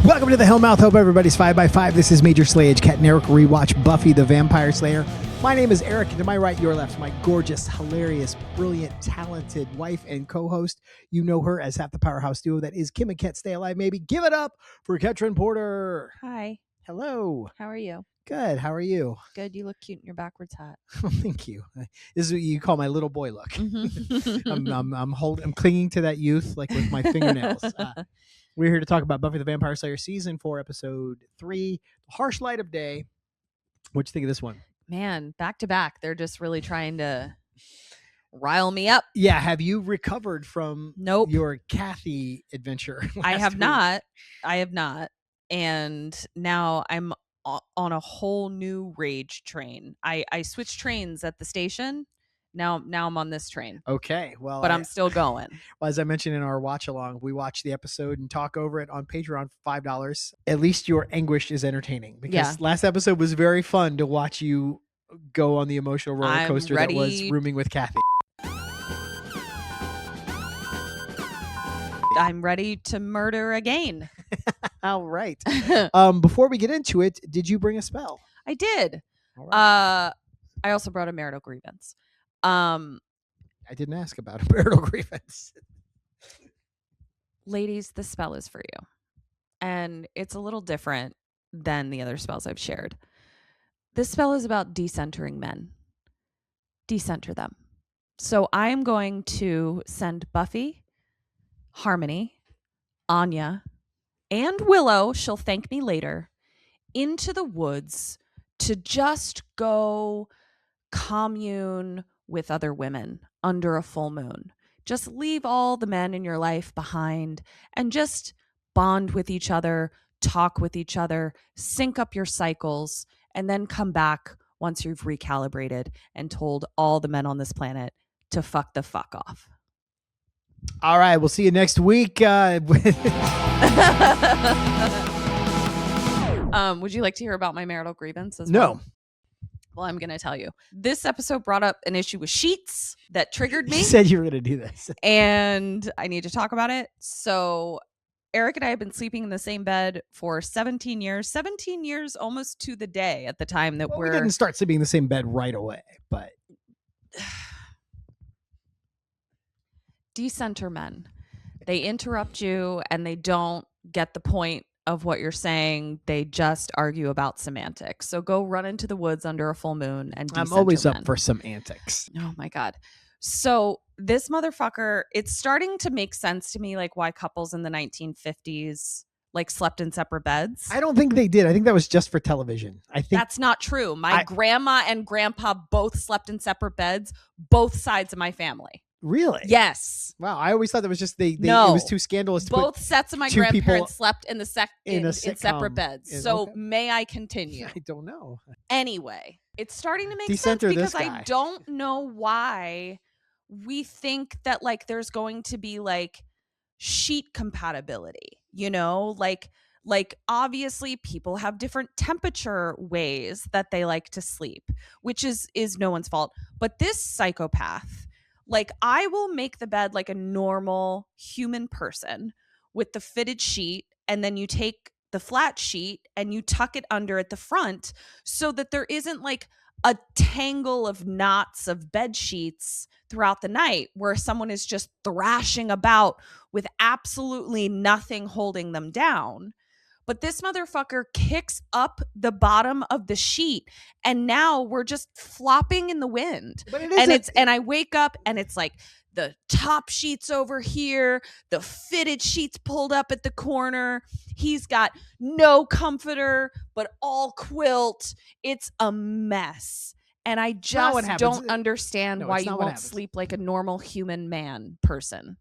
Welcome to the Hellmouth. Hope everybody's 5x5. This is Major Slayage, Ket Arik, Rewatch, Buffy the Vampire Slayer. My name is Eric, and to my right, your left, my gorgeous, hilarious, brilliant, talented wife and co-host. You know her as half the powerhouse duo that is Kim and Ket. Stay alive, maybe. Give it up for Ketryn Porter. Hi. Hello. How are you? Good. How are you? Good. You look cute in your backwards hat. Oh, thank you. This is what you call my little boy look. Mm-hmm. I'm clinging to that youth like with my fingernails. We're here to talk about Buffy the Vampire Slayer Season 4, Episode 3, The Harsh Light of Day. What'd you think of this one? Man, back to back. They're just really trying to rile me up. Yeah, have you recovered from your Kathy adventure? I have not. And now I'm on a whole new rage train. I switched trains at the station. Now I'm on this train. Okay, well, but I'm still going. Well, as I mentioned in our watch along, we watch the episode and talk over it on Patreon for $5. At least your anguish is entertaining, because last episode was very fun to watch you go on the emotional roller coaster that was rooming with Kathy. I'm ready to murder again. All right. Before we get into it, did you bring a spell? I did. All right. I also brought a marital grievance. I didn't ask about a marital grievance. Ladies, this spell is for you. And it's a little different than the other spells I've shared. This spell is about decentering men. Decenter them. So I'm going to send Buffy, Harmony, Anya, and Willow, she'll thank me later, into the woods to just go commune with other women under a full moon. Just leave all the men in your life behind and just bond with each other, talk with each other, sync up your cycles, and then come back once you've recalibrated and told all the men on this planet to fuck the fuck off. All right, we'll see you next week. Would you like to hear about my marital grievance as well? No. Well, I'm going to tell you. This episode brought up an issue with sheets that triggered me. You said you were going to do this. And I need to talk about it. So Eric and I have been sleeping in the same bed for 17 years. 17 years almost to the day at the time that we didn't start sleeping in the same bed right away, but... Decenter men. They interrupt you and they don't get the point of what you're saying. They just argue about semantics. So go run into the woods under a full moon and decenter I'm always men. up for some antics. Oh my God. So this motherfucker, it's starting to make sense to me, like why couples in the 1950s like slept in separate beds. I don't think they did. I think that was just for television. I think that's not true. My grandma and grandpa both slept in separate beds, both sides of my family. Really? Yes. Wow. I always thought that was just it was too scandalous to both sets of my grandparents slept in in separate beds. May I continue? I don't know. Anyway, it's starting to make sense because I don't know why we think that like there's going to be like sheet compatibility, you know, like obviously people have different temperature ways that they like to sleep, which is no one's fault. But this psychopath, like I will make the bed like a normal human person with the fitted sheet, and then you take the flat sheet and you tuck it under at the front so that there isn't like a tangle of knots of bed sheets throughout the night where someone is just thrashing about with absolutely nothing holding them down. But this motherfucker kicks up the bottom of the sheet and now we're just flopping in the wind. And I wake up and it's like the top sheet's over here, the fitted sheets pulled up at the corner. He's got no comforter, but all quilt. It's a mess. And I just don't understand why you won't sleep like a normal human man person.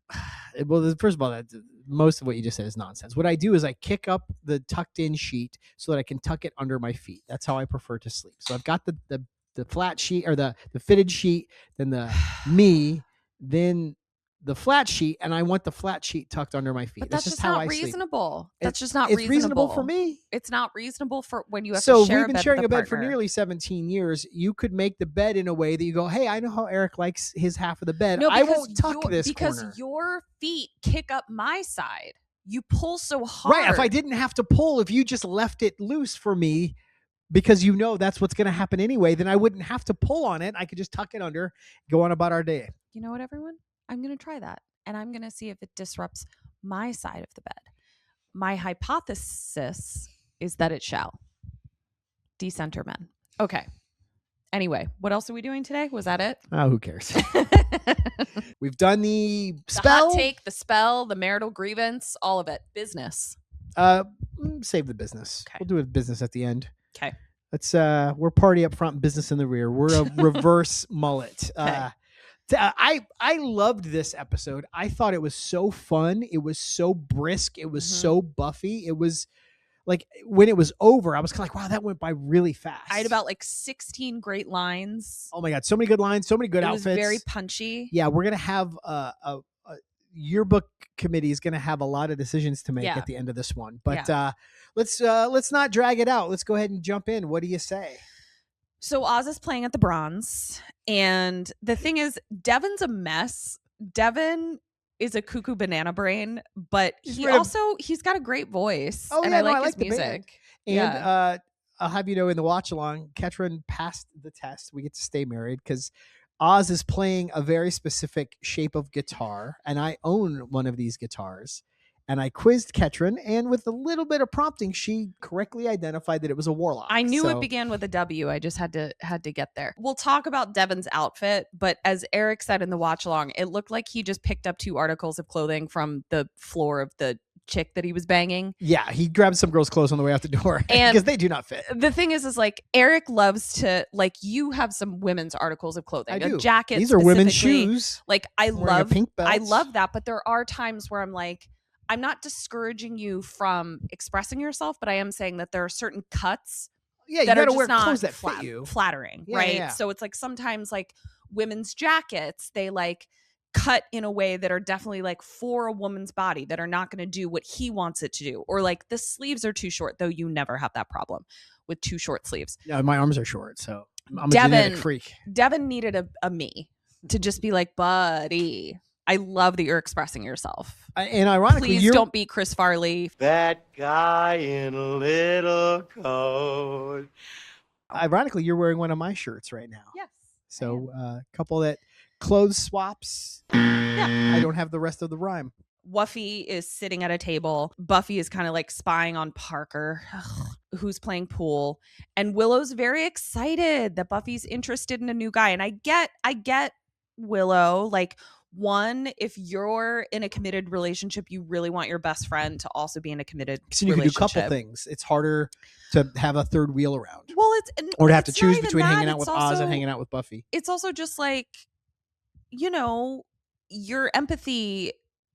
Well, first of all, most of what you just said is nonsense. What I do is I kick up the tucked in sheet so that I can tuck it under my feet. That's how I prefer to sleep. So I've got the flat sheet or the fitted sheet, then the me, then the flat sheet, and I want the flat sheet tucked under my feet. But that's just not reasonable. That's just not reasonable. It's reasonable for me. It's not reasonable for when you have to So share we've been a bed sharing with a bed partner. for nearly 17 years. You could make the bed in a way that you go, hey, I know how Eric likes his half of the bed. No, I won't tuck this because corner. Your feet kick up my side. You pull so hard. Right. If I didn't have to pull, if you just left it loose for me, because you know that's what's going to happen anyway, then I wouldn't have to pull on it. I could just tuck it under, go on about our day. You know what, everyone? I'm going to try that. And I'm going to see if it disrupts my side of the bed. My hypothesis is that it shall. Decenter men. Okay. Anyway, what else are we doing today? Was that it? Oh, who cares? We've done the spell. The hot take, the spell, the marital grievance, all of it. Business. Save the business. Okay. We'll do a business at the end. Okay. Let's we're party up front, business in the rear. We're a reverse mullet. Okay. I loved this episode. I thought it was so fun. It was so brisk. It was so Buffy. It was like when it was over, I was kind of like, wow, that went by really fast. I had about like 16 great lines. Oh my God. So many good lines, so many good outfits. It was very punchy. Yeah. We're going to have a yearbook committee is going to have a lot of decisions to make at the end of this one, but let's not drag it out. Let's go ahead and jump in. What do you say? So Oz is playing at the Bronze, and the thing is, Devon's a mess. Devon is a cuckoo banana brain, but he's got a great voice. Oh, and yeah, I like his music. Band. And I'll have you know, in the watch along, Ketryn passed the test. We get to stay married because Oz is playing a very specific shape of guitar, and I own one of these guitars. And I quizzed Ketryn, and with a little bit of prompting, she correctly identified that it was a warlock. I knew it began with a W. I just had to get there. We'll talk about Devon's outfit, but as Eric said in the watch along, it looked like he just picked up 2 articles of clothing from the floor of the chick that he was banging. Yeah, he grabbed some girl's clothes on the way out the door because they do not fit. The thing is like Eric loves to, like, you have some women's articles of clothing. I do. A jacket. These are women's shoes. Like I love pink belt. I love that, but there are times where I'm like, I'm not discouraging you from expressing yourself, but I am saying that there are certain cuts that are just not clothes that fit you. Flattering, right? Yeah. So it's like sometimes like women's jackets, they like cut in a way that are definitely like for a woman's body that are not going to do what he wants it to do. Or like the sleeves are too short, though you never have that problem with too short sleeves. Yeah, my arms are short, so I'm a genetic freak. Devon needed a me to just be like, buddy, I love that you're expressing yourself. And ironically, please don't be Chris Farley. That guy in a little coat. Ironically, you're wearing one of my shirts right now. Yes. So a couple that clothes swaps. Yeah. I don't have the rest of the rhyme. Wuffy is sitting at a table. Buffy is kind of like spying on Parker, who's playing pool. And Willow's very excited that Buffy's interested in a new guy. And I get Willow, like, one, if you're in a committed relationship, you really want your best friend to also be in a committed relationship. You can do a couple things. It's harder to have a third wheel around. Well, or to have to choose between hanging out with Oz and hanging out with Buffy. It's also just like, you know, your empathy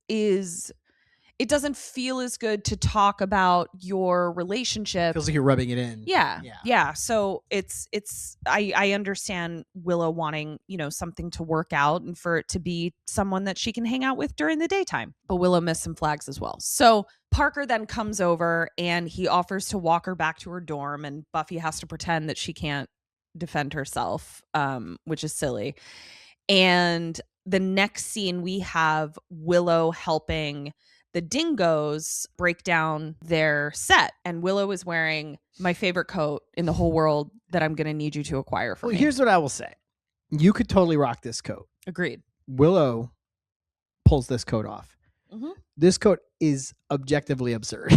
is, it doesn't feel as good to talk about your relationship. Feels like you're rubbing it in. Yeah. So I understand Willow wanting, you know, something to work out and for it to be someone that she can hang out with during the daytime. But Willow missed some flags as well. So Parker then comes over and he offers to walk her back to her dorm, and Buffy has to pretend that she can't defend herself, which is silly. And the next scene we have Willow helping the dingoes break down their set, and Willow is wearing my favorite coat in the whole world that I'm going to need you to acquire for me. Here's what I will say. You could totally rock this coat. Agreed. Willow pulls this coat off. Mm-hmm. This coat is objectively absurd.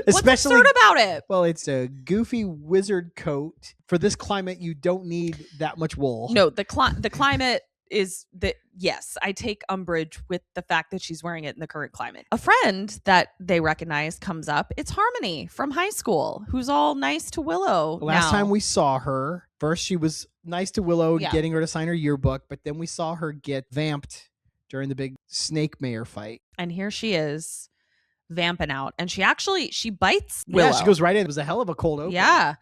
What's absurd about it? Well, it's a goofy wizard coat. For this climate, you don't need that much wool. No, the climate is that, yes, I take umbrage with the fact that she's wearing it in the current climate. A friend that they recognize comes up. It's Harmony from high school, who's all nice to Willow. Last time we saw her, first she was nice to Willow, getting her to sign her yearbook, but then we saw her get vamped during the big snake mayor fight. And here she is vamping out, and she bites Willow. Yeah, she goes right in. It was a hell of a cold open. Yeah.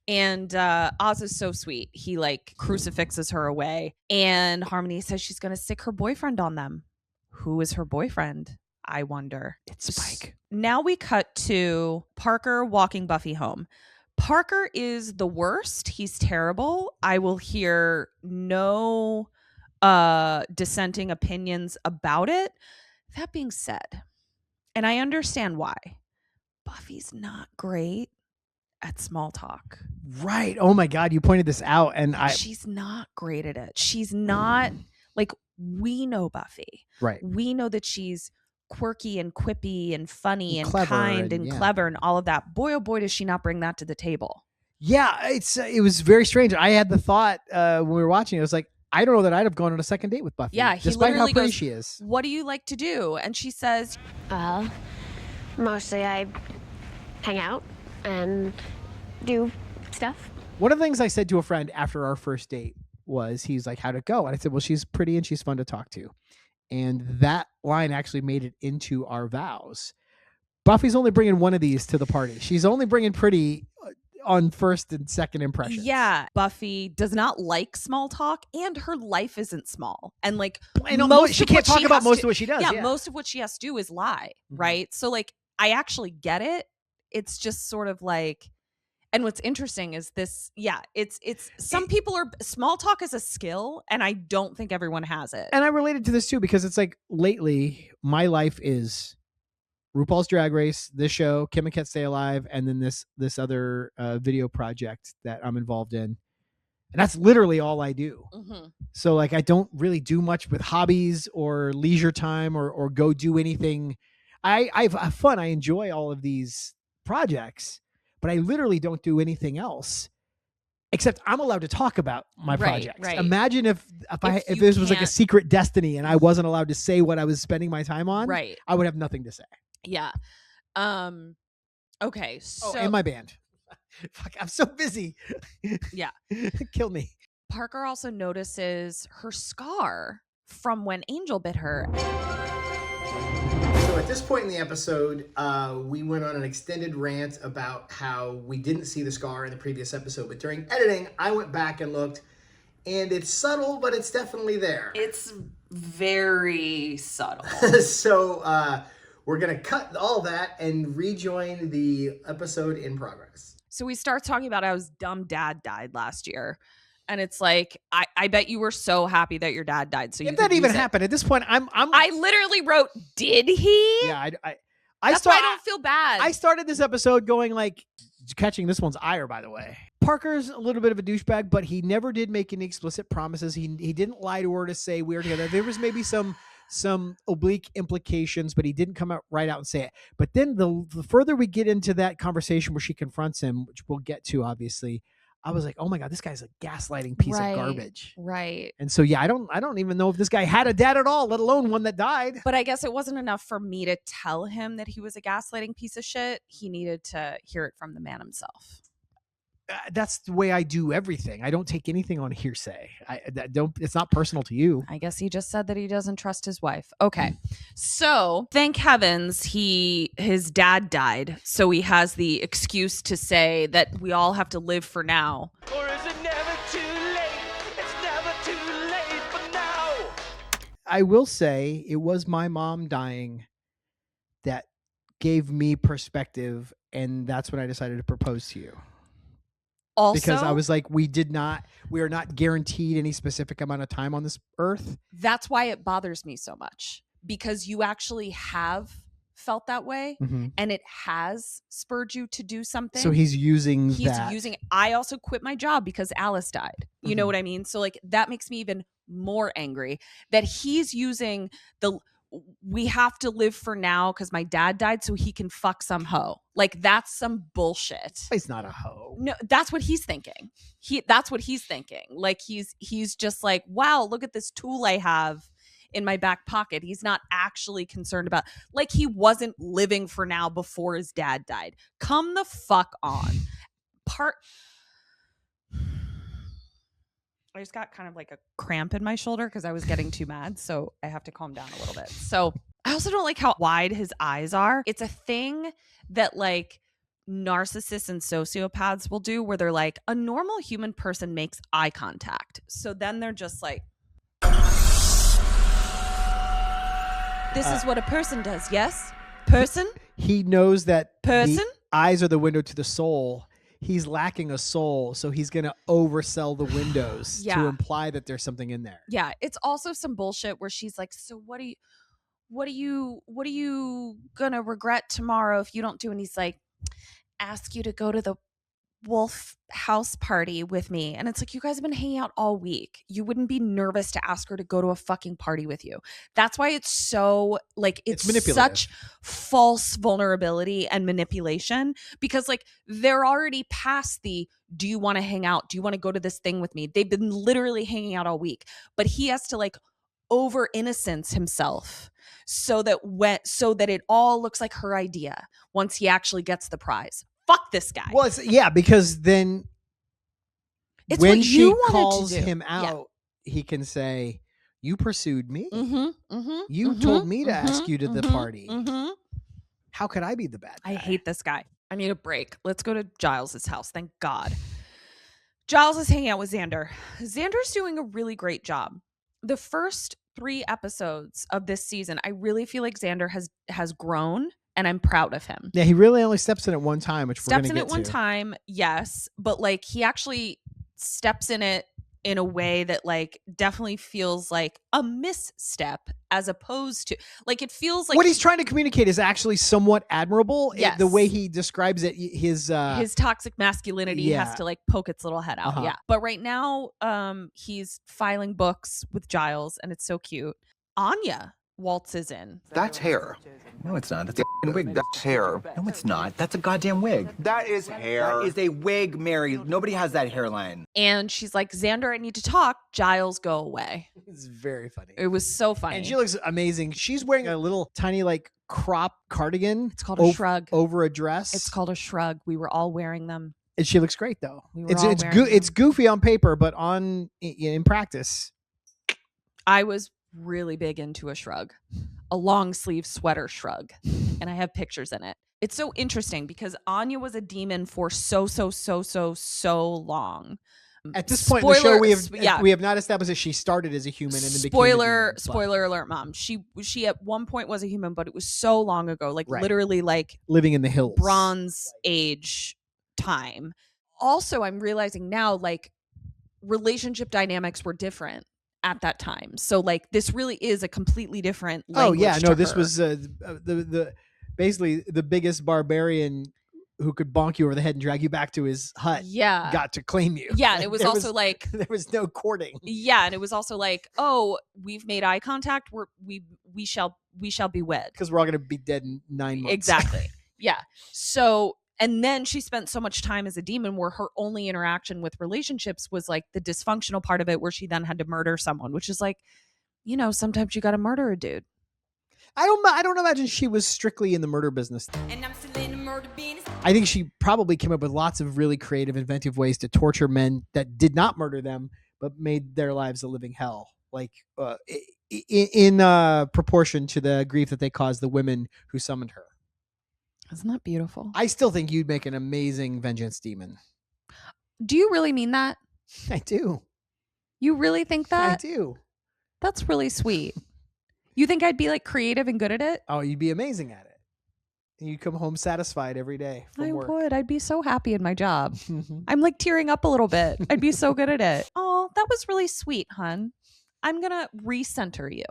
And Oz is so sweet. He like crucifixes her away. And Harmony says she's going to stick her boyfriend on them. Who is her boyfriend? I wonder. It's Spike. Now we cut to Parker walking Buffy home. Parker is the worst. He's terrible. I will hear no dissenting opinions about it. That being said, And I understand why. Buffy's not great at small talk. Right. Oh my God, you pointed this out, and she's not great at it. She's not like, we know Buffy. Right. We know that she's quirky and quippy and funny and clever kind and yeah. clever and all of that. Boy, oh boy, does she not bring that to the table. Yeah, it was very strange. I had the thought when we were watching it, I was like, I don't know that I'd have gone on a second date with Buffy. Yeah, he despite how pretty goes, she is. What do you like to do? And she says, well, mostly I hang out and do stuff. One of the things I said to a friend after our first date was, he's like, how'd it go? And I said, well, she's pretty and she's fun to talk to. And that line actually made it into our vows. Buffy's only bringing one of these to the party. She's only bringing pretty on first and second impressions. Yeah, Buffy does not like small talk, and her life isn't small. And like, she can't talk about most of what she does. Yeah, most of what she has to do is lie, right? So like, I actually get it. It's just sort of like, and what's interesting is this. Yeah, it's some people are small talk is a skill, and I don't think everyone has it. And I related to this too, because it's like, lately my life is RuPaul's Drag Race, this show, Kim and Ket Stay Alive, and then this other video project that I'm involved in. And that's literally all I do. Mm-hmm. So like, I don't really do much with hobbies or leisure time or go do anything. I have fun. I enjoy all of these projects, but I literally don't do anything else. Except I'm allowed to talk about my projects. Right. Imagine if this was like a secret destiny and I wasn't allowed to say what I was spending my time on. Right. I would have nothing to say. Yeah. Okay. So and my band. Fuck, I'm so busy. Yeah. Kill me. Parker also notices her scar from when Angel bit her. So at this point in the episode, we went on an extended rant about how we didn't see the scar in the previous episode. But during editing, I went back and looked, and it's subtle, but it's definitely there. It's very subtle. So we're going to cut all that and rejoin the episode in progress. So we start talking about how his dumb dad died last year. And it's like, I bet you were so happy that your dad died. So if that even happened at this point, I literally wrote, did he? Yeah, that's why I don't feel bad. I started this episode going like, catching this one's ire, by the way. Parker's a little bit of a douchebag, but he never did make any explicit promises. He didn't lie to her to say we were together. There was maybe some oblique implications, but he didn't come out right out and say it. But then the further we get into that conversation where she confronts him, which we'll get to, obviously, I was like, oh my God, this guy's a gaslighting piece of garbage. Right. And so, yeah, I don't even know if this guy had a dad at all, let alone one that died. But I guess it wasn't enough for me to tell him that he was a gaslighting piece of shit. He needed to hear it from the man himself. That's the way I do everything. I don't take anything on hearsay. It's not personal to you. I guess he just said that he doesn't trust his wife. Okay. So thank heavens his dad died. So he has the excuse to say that we all have to live for now. Or is it never too late? It's never too late for now. I will say it was my mom dying that gave me perspective. And that's when I decided to propose to you. Also, because I was like, we are not guaranteed any specific amount of time on this earth. That's why it bothers me so much, because you actually have felt that way, and it has spurred you to do something. So he's using. I also quit my job because Alice died. You know what I mean? So like, that makes me even more angry that he's using we have to live for now because my dad died so he can fuck some hoe. Like, that's some bullshit. He's not a hoe. No, that's what he's thinking. That's what he's thinking. Like, he's just like, wow, look at this tool I have in my back pocket. He's not actually concerned about, like, he wasn't living for now before his dad died. Come the fuck on. I just got kind of like a cramp in my shoulder because I was getting too mad. So I have to calm down a little bit. So I also don't like how wide his eyes are. It's a thing that like narcissists and sociopaths will do where they're like, a normal human person makes eye contact. So then they're just like, this is what a person does. Yes? Person? He knows that person? The eyes are the window to the soul. He's lacking a soul, so he's going to oversell the windows to imply that there's something in there. Yeah, it's also some bullshit where she's like, so what what are you gonna regret tomorrow if you don't do? And he's like, ask you to go to the wolf house party with me. And it's like, you guys have been hanging out all week. You wouldn't be nervous to ask her to go to a fucking party with you. That's why it's so like it's such false vulnerability and manipulation, because like they're already past the do you want to hang out? Do you want to go to this thing with me? They've been literally hanging out all week, but he has to like over innocence himself so that it all looks like her idea once he actually gets the prize. Fuck this guy. Well, because then it's when she calls him out, he can say, you pursued me. You told me to ask you to the party. How could I be the bad guy? I hate this guy. I need a break. Let's go to Giles's house. Thank God. Giles is hanging out with Xander. Xander's doing a really great job. The first 3 episodes of this season, I really feel like Xander has grown. And I'm proud of him. Yeah, he really only steps in at one time, which we're going to get to. Steps in at one time, yes. But like he actually steps in it in a way that like definitely feels like a misstep as opposed to like it feels like what he's trying to communicate is actually somewhat admirable. Yes. The way he describes it, his toxic masculinity has to like poke its little head out. Yeah. But right now, he's filing books with Giles and it's so cute. Anya waltzes in. That's hair. No, it's not. That's a wig. That's hair. No, it's not. That's a goddamn wig. That is hair. That is a wig, Mary. Nobody has that hairline. And she's like, Xander, I need to talk. Giles, go away. It's very funny. It was so funny. And she looks amazing. She's wearing a little tiny like crop cardigan. It's called a shrug. Over a dress. It's called a shrug. We were all wearing them. And she looks great though. It's goofy on paper, but in practice. I was really big into a shrug, a long sleeve sweater shrug, and I have pictures in it. It's so interesting because Anya was a demon for so long. At this point in the show, we have not established that she started as a human and then became a demon. Spoiler alert, Mom. She at one point was a human, but it was so long ago, like literally like living in the hills, Bronze Age time. Also, I'm realizing now like relationship dynamics were different at that time. So like this really is a completely different language. Oh yeah, no, this was the basically the biggest barbarian who could bonk you over the head and drag you back to his hut. Yeah, got to claim you. Yeah, and it was also like there was no courting. Yeah, and it was also like, oh, we've made eye contact. We shall be wed because we're all gonna be dead in 9 months. Exactly. Yeah. So. And then she spent so much time as a demon where her only interaction with relationships was like the dysfunctional part of it where she then had to murder someone, which is like, you know, sometimes you got to murder a dude. I don't imagine she was strictly in the murder business. And I'm still in the murder business. I think she probably came up with lots of really creative, inventive ways to torture men that did not murder them, but made their lives a living hell. Like in proportion to the grief that they caused the women who summoned her. Isn't that beautiful? I still think you'd make an amazing vengeance demon. Do you really mean that? I do. You really think that? I do. That's really sweet. You think I'd be like creative and good at it? Oh, you'd be amazing at it. And you'd come home satisfied every day from work. I would. I'd be so happy in my job. I'm like tearing up a little bit. I'd be so good at it. Oh, that was really sweet, hun. I'm going to recenter you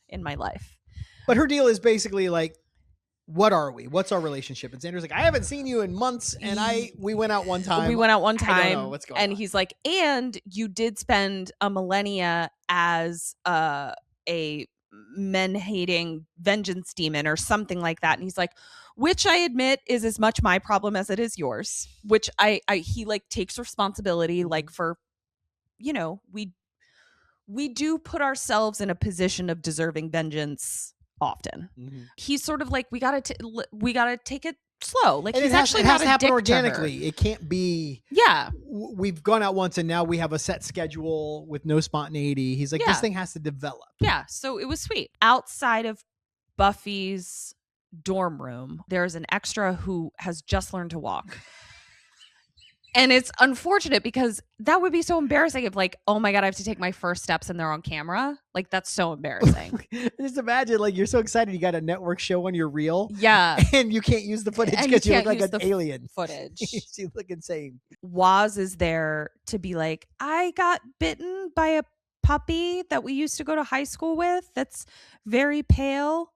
in my life. But her deal is basically like, what are we? What's our relationship? And Xander's like, I haven't seen you in months, and we went out one time. I don't know what's going on. And he's like, and you did spend a millennia as a men-hating vengeance demon or something like that. And he's like, which I admit is as much my problem as it is yours. Which he like takes responsibility, like for, you know, we do put ourselves in a position of deserving vengeance often. He's sort of like, we gotta take it slow. Like, he's actually not a dick to happen organically. It can't be. Yeah, we've gone out once and now we have a set schedule with no spontaneity. He's like, this thing has to develop. Yeah, so it was sweet. Outside of Buffy's dorm room, there's an extra who has just learned to walk. And it's unfortunate because that would be so embarrassing if like, oh my God, I have to take my first steps and they're on camera. Like, that's so embarrassing. Just imagine, like, you're so excited you got a network show on your reel. Yeah. And you can't use the footage because you look like an alien. Footage. You look insane. Waz is there to be like, I got bitten by a puppy that we used to go to high school with that's very pale.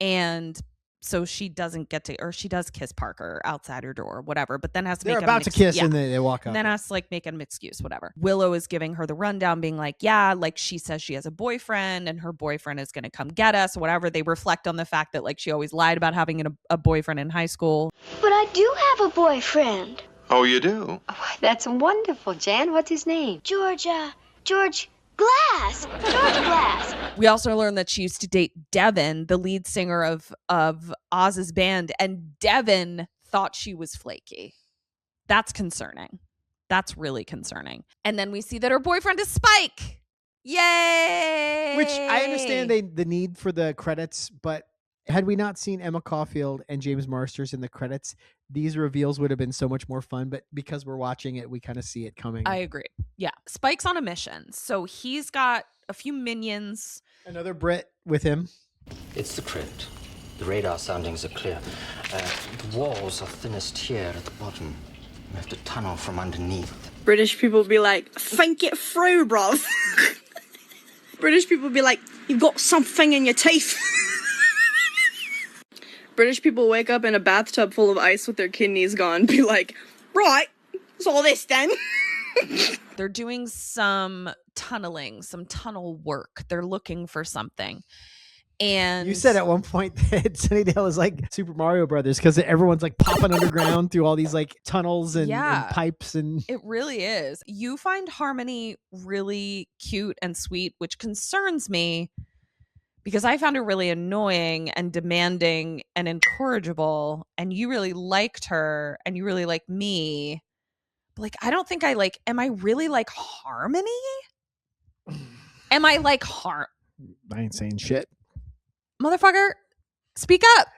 And so she doesn't get to, or she does kiss Parker outside her door, whatever, but then has to They're make about to kiss yeah. and they walk up. And then has to like make an excuse, whatever. Willow is giving her the rundown, being like, yeah, like she says she has a boyfriend and her boyfriend is going to come get us or whatever. They reflect on the fact that like she always lied about having a boyfriend in high school. But I do have a boyfriend. Oh, you do? Oh, that's wonderful, Jan. What's his name? George Glass. George Glass. We also learned that she used to date Devin, the lead singer of Oz's band, and Devin thought she was flaky. That's concerning. That's really concerning. And then we see that her boyfriend is Spike. Yay! Which I understand the need for the credits, but had we not seen Emma Caulfield and James Marsters in the credits, these reveals would have been so much more fun. But because we're watching it, we kind of see it coming. I agree. Yeah. Spike's on a mission. So he's got a few minions. Another Brit with him. It's the crypt. The radar soundings are clear. The walls are thinnest here at the bottom. We have to tunnel from underneath. British people be like, think it through, bruv. British people be like, you've got something in your teeth. British people wake up in a bathtub full of ice with their kidneys gone, be like, right, it's all this then. They're doing some tunneling, some tunnel work. They're looking for something. And you said at one point that Sunnydale is like Super Mario Brothers because everyone's like popping underground through all these like tunnels and pipes. And it really is. You find Harmony really cute and sweet, which concerns me because I found her really annoying and demanding and incorrigible. And you really liked her and you really like me. But like, I don't think I like, am I really like Harmony? Am I like I ain't saying shit. Motherfucker, speak up.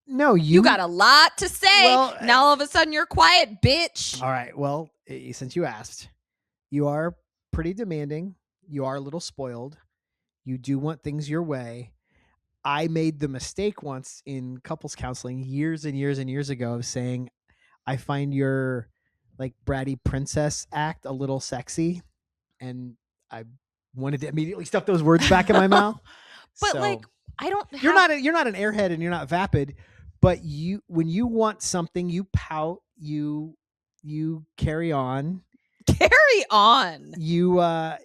No, you got a lot to say. Well, now all of a sudden you're quiet, bitch. All right. Well, since you asked, you are pretty demanding. You are a little spoiled. You do want things your way. I made the mistake once in couples counseling years and years and years ago of saying, I find your like bratty princess act a little sexy. And I wanted to immediately stuff those words back in my mouth. But so, like, I don't. You're not an airhead and you're not vapid, but when you want something, you pout, you carry on. Carry on. You are.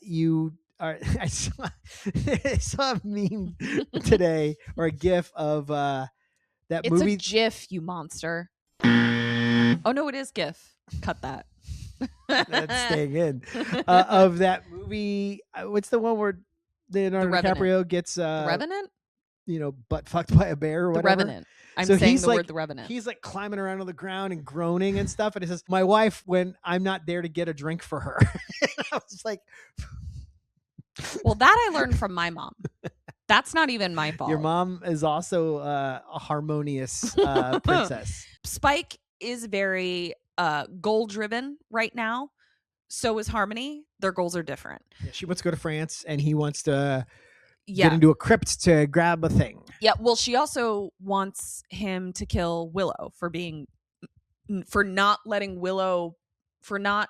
I saw a meme today or a GIF of that movie. It's a GIF, you monster. Oh no, it is GIF. Cut that. That's staying in. Of that movie. What's the one where Leonardo DiCaprio gets The Revenant? Butt fucked by a bear or whatever. The Revenant. I'm saying the word The Revenant. He's like climbing around on the ground and groaning and stuff. And it says, my wife, when I'm not there to get a drink for her. I was like, well, that I learned from my mom. That's not even my fault. Your mom is also a harmonious princess. Spike is very goal driven right now. So is Harmony. Their goals are different. Yeah, she wants to go to France and he wants to get into a crypt to grab a thing. Yeah. Well, she also wants him to kill Willow for not letting Willow not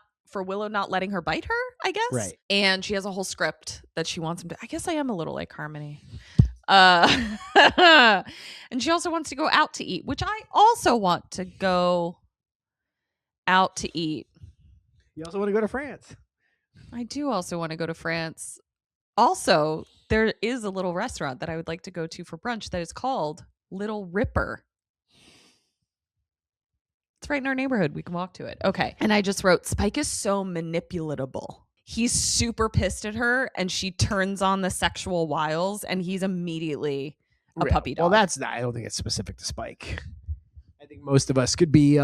letting her bite her, I guess. Right. And she has a whole script that she wants him to. I guess I am a little like Harmony. And she also wants to go out to eat, which I also want to go out to eat. You also want to go to France. I do also want to go to France. Also, there is a little restaurant that I would like to go to for brunch that is called Little Ripper. It's right in our neighborhood. We can walk to it. Okay. And I just wrote, Spike is so manipulatable. He's super pissed at her and she turns on the sexual wiles and he's immediately a puppy dog. Well, I don't think it's specific to Spike. I think most of us could be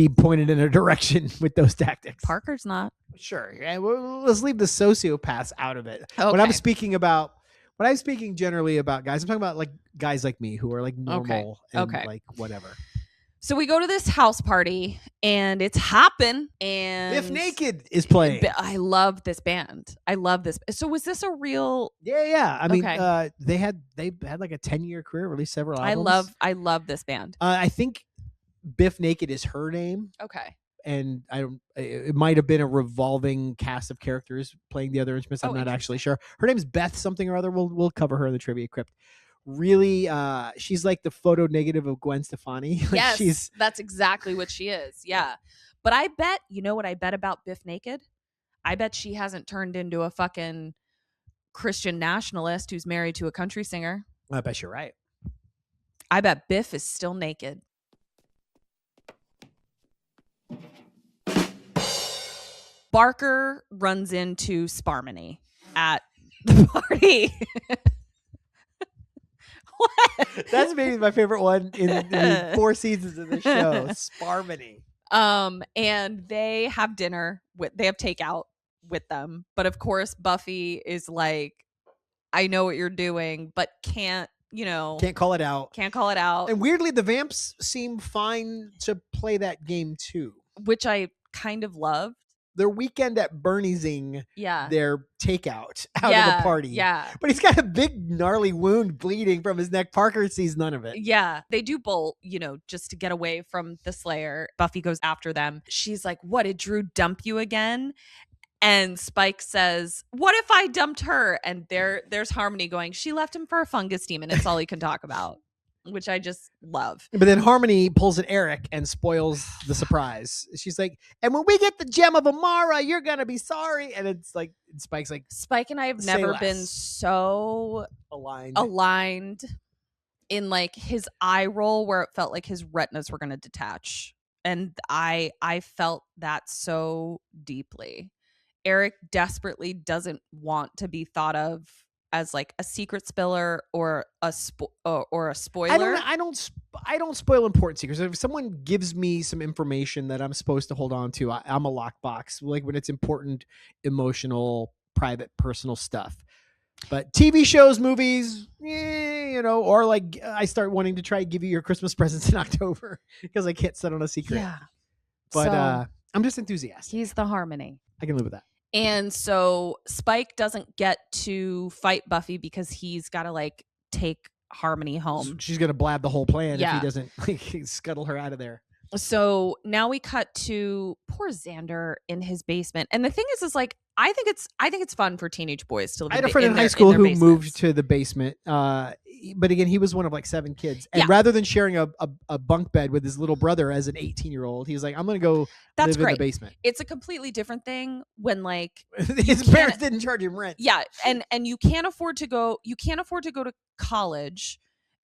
pointed in a direction with those tactics. Parker's not. Sure. Yeah, let's leave the sociopaths out of it. Okay. When I'm speaking generally about guys, I'm talking about like guys like me who are like normal and like whatever. So we go to this house party and it's hopping and Bif Naked is playing. I love this band. I love this. So was this a real? Yeah. I mean, they had like a 10-year career, released several albums. I love this band. I think Bif Naked is her name. Okay. And it might have been a revolving cast of characters playing the other instruments. I'm not actually sure. Her name's Beth something or other. We'll cover her in the trivia crypt. really she's like the photo negative of Gwen Stefani. Like yes, that's exactly what she is. Yeah. But I bet, you know what I bet about Bif Naked? I bet she hasn't turned into a fucking Christian nationalist who's married to a country singer. I bet you're right. I bet Bif is still naked. Barker runs into Sparmony at the party. What? That's maybe my favorite one in the 4 seasons of the show. Sparmony. And they have dinner they have takeout with them. But of course, Buffy is like, I know what you're doing, but can't call it out. Can't call it out. And weirdly, the Vamps seem fine to play that game too. Which I kind of loved. Their weekend at Bernie'sing, their takeout out of the party. Yeah. But he's got a big gnarly wound bleeding from his neck. Parker sees none of it. Yeah. They do bolt, just to get away from the Slayer. Buffy goes after them. She's like, what, did Drew dump you again? And Spike says, what if I dumped her? And there's Harmony going, she left him for a fungus demon. It's all he can talk about. Which I just love. But then Harmony pulls an Eric and spoils the surprise. She's like, and when we get the gem of Amara, you're going to be sorry. And it's like, Spike's like, Spike and I have never been so aligned in like his eye roll where it felt like his retinas were going to detach. And I felt that so deeply. Eric desperately doesn't want to be thought of as like a secret spiller or a spoiler. I don't spoil important secrets. If someone gives me some information that I'm supposed to hold on to, I'm a lockbox. Like when it's important, emotional, private, personal stuff. But TV shows, movies, or like I start wanting to try to give you your Christmas presents in October because I can't set on a secret. Yeah. But So, I'm just enthusiastic. He's the Harmony. I can live with that. And so Spike doesn't get to fight Buffy because he's got to like take Harmony home. She's going to blab the whole plan if Yeah. he doesn't like scuttle her out of there. So now we cut to poor Xander in his basement. And the thing is like, I think it's fun for teenage boys to live I had a friend in high school who basements. moved to the basement. But again, he was one of like 7 kids. And rather than sharing a bunk bed with his little brother as an 18-year-old, he was like, I'm going to go live in the basement. It's a completely different thing when like his parents didn't charge him rent. Yeah. And you can't afford to go to college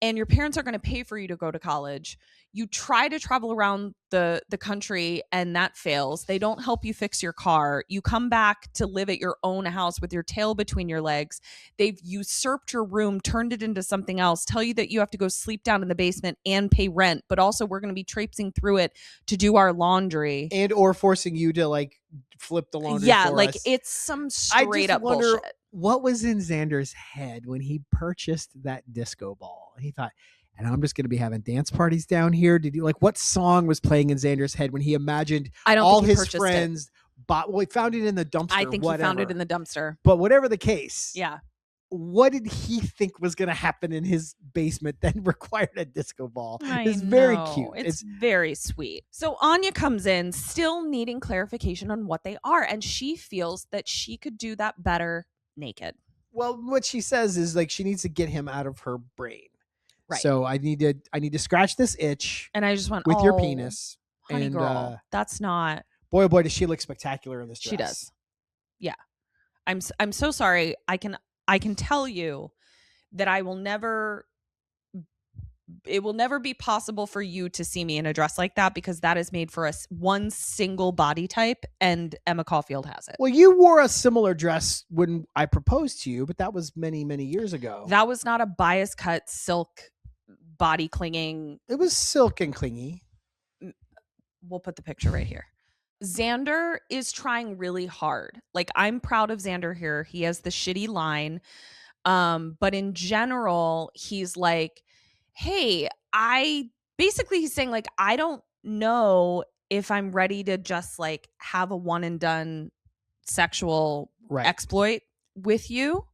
and your parents are going to pay for you to go to college. You try to travel around the country and that fails. They don't help you fix your car. You come back to live at your own house with your tail between your legs. They've usurped your room, turned it into something else, tell you that you have to go sleep down in the basement and pay rent, but also we're going to be traipsing through it to do our laundry. And or forcing you to like flip the laundry Yeah, for like us. it's some straight up wonder bullshit. What was in Xander's head when he purchased that disco ball? He thought, and I'm just going to be having dance parties down here. Did you like what song was playing in Xander's head when he imagined all his friends bought? Well, he found it in the dumpster. I think he found it in the dumpster. But whatever the case, yeah. What did he think was going to happen in his basement that required a disco ball? It's know. very cute. It's very sweet. So Anya comes in still needing clarification on what they are, and she feels that she could do that better naked. Well, what she says is like she needs to get him out of her brain. Right. So I need to scratch this itch. And I just went with your penis. Honey and girl, that's not. Boy, oh boy, does she look spectacular in this dress. She does. Yeah. I'm so sorry. I can tell you that it will never be possible for you to see me in a dress like that because that is made for one single body type and Emma Caulfield has it. Well, you wore a similar dress when I proposed to you, but that was many, many years ago. That was not a bias cut silk body clinging. It was silk and clingy. We'll put the picture right here. Xander is trying really hard. Like I'm proud of Xander here. He has the shitty line. But in general, he's like, hey, he's saying like, I don't know if I'm ready to just like have a one and done sexual exploit with you.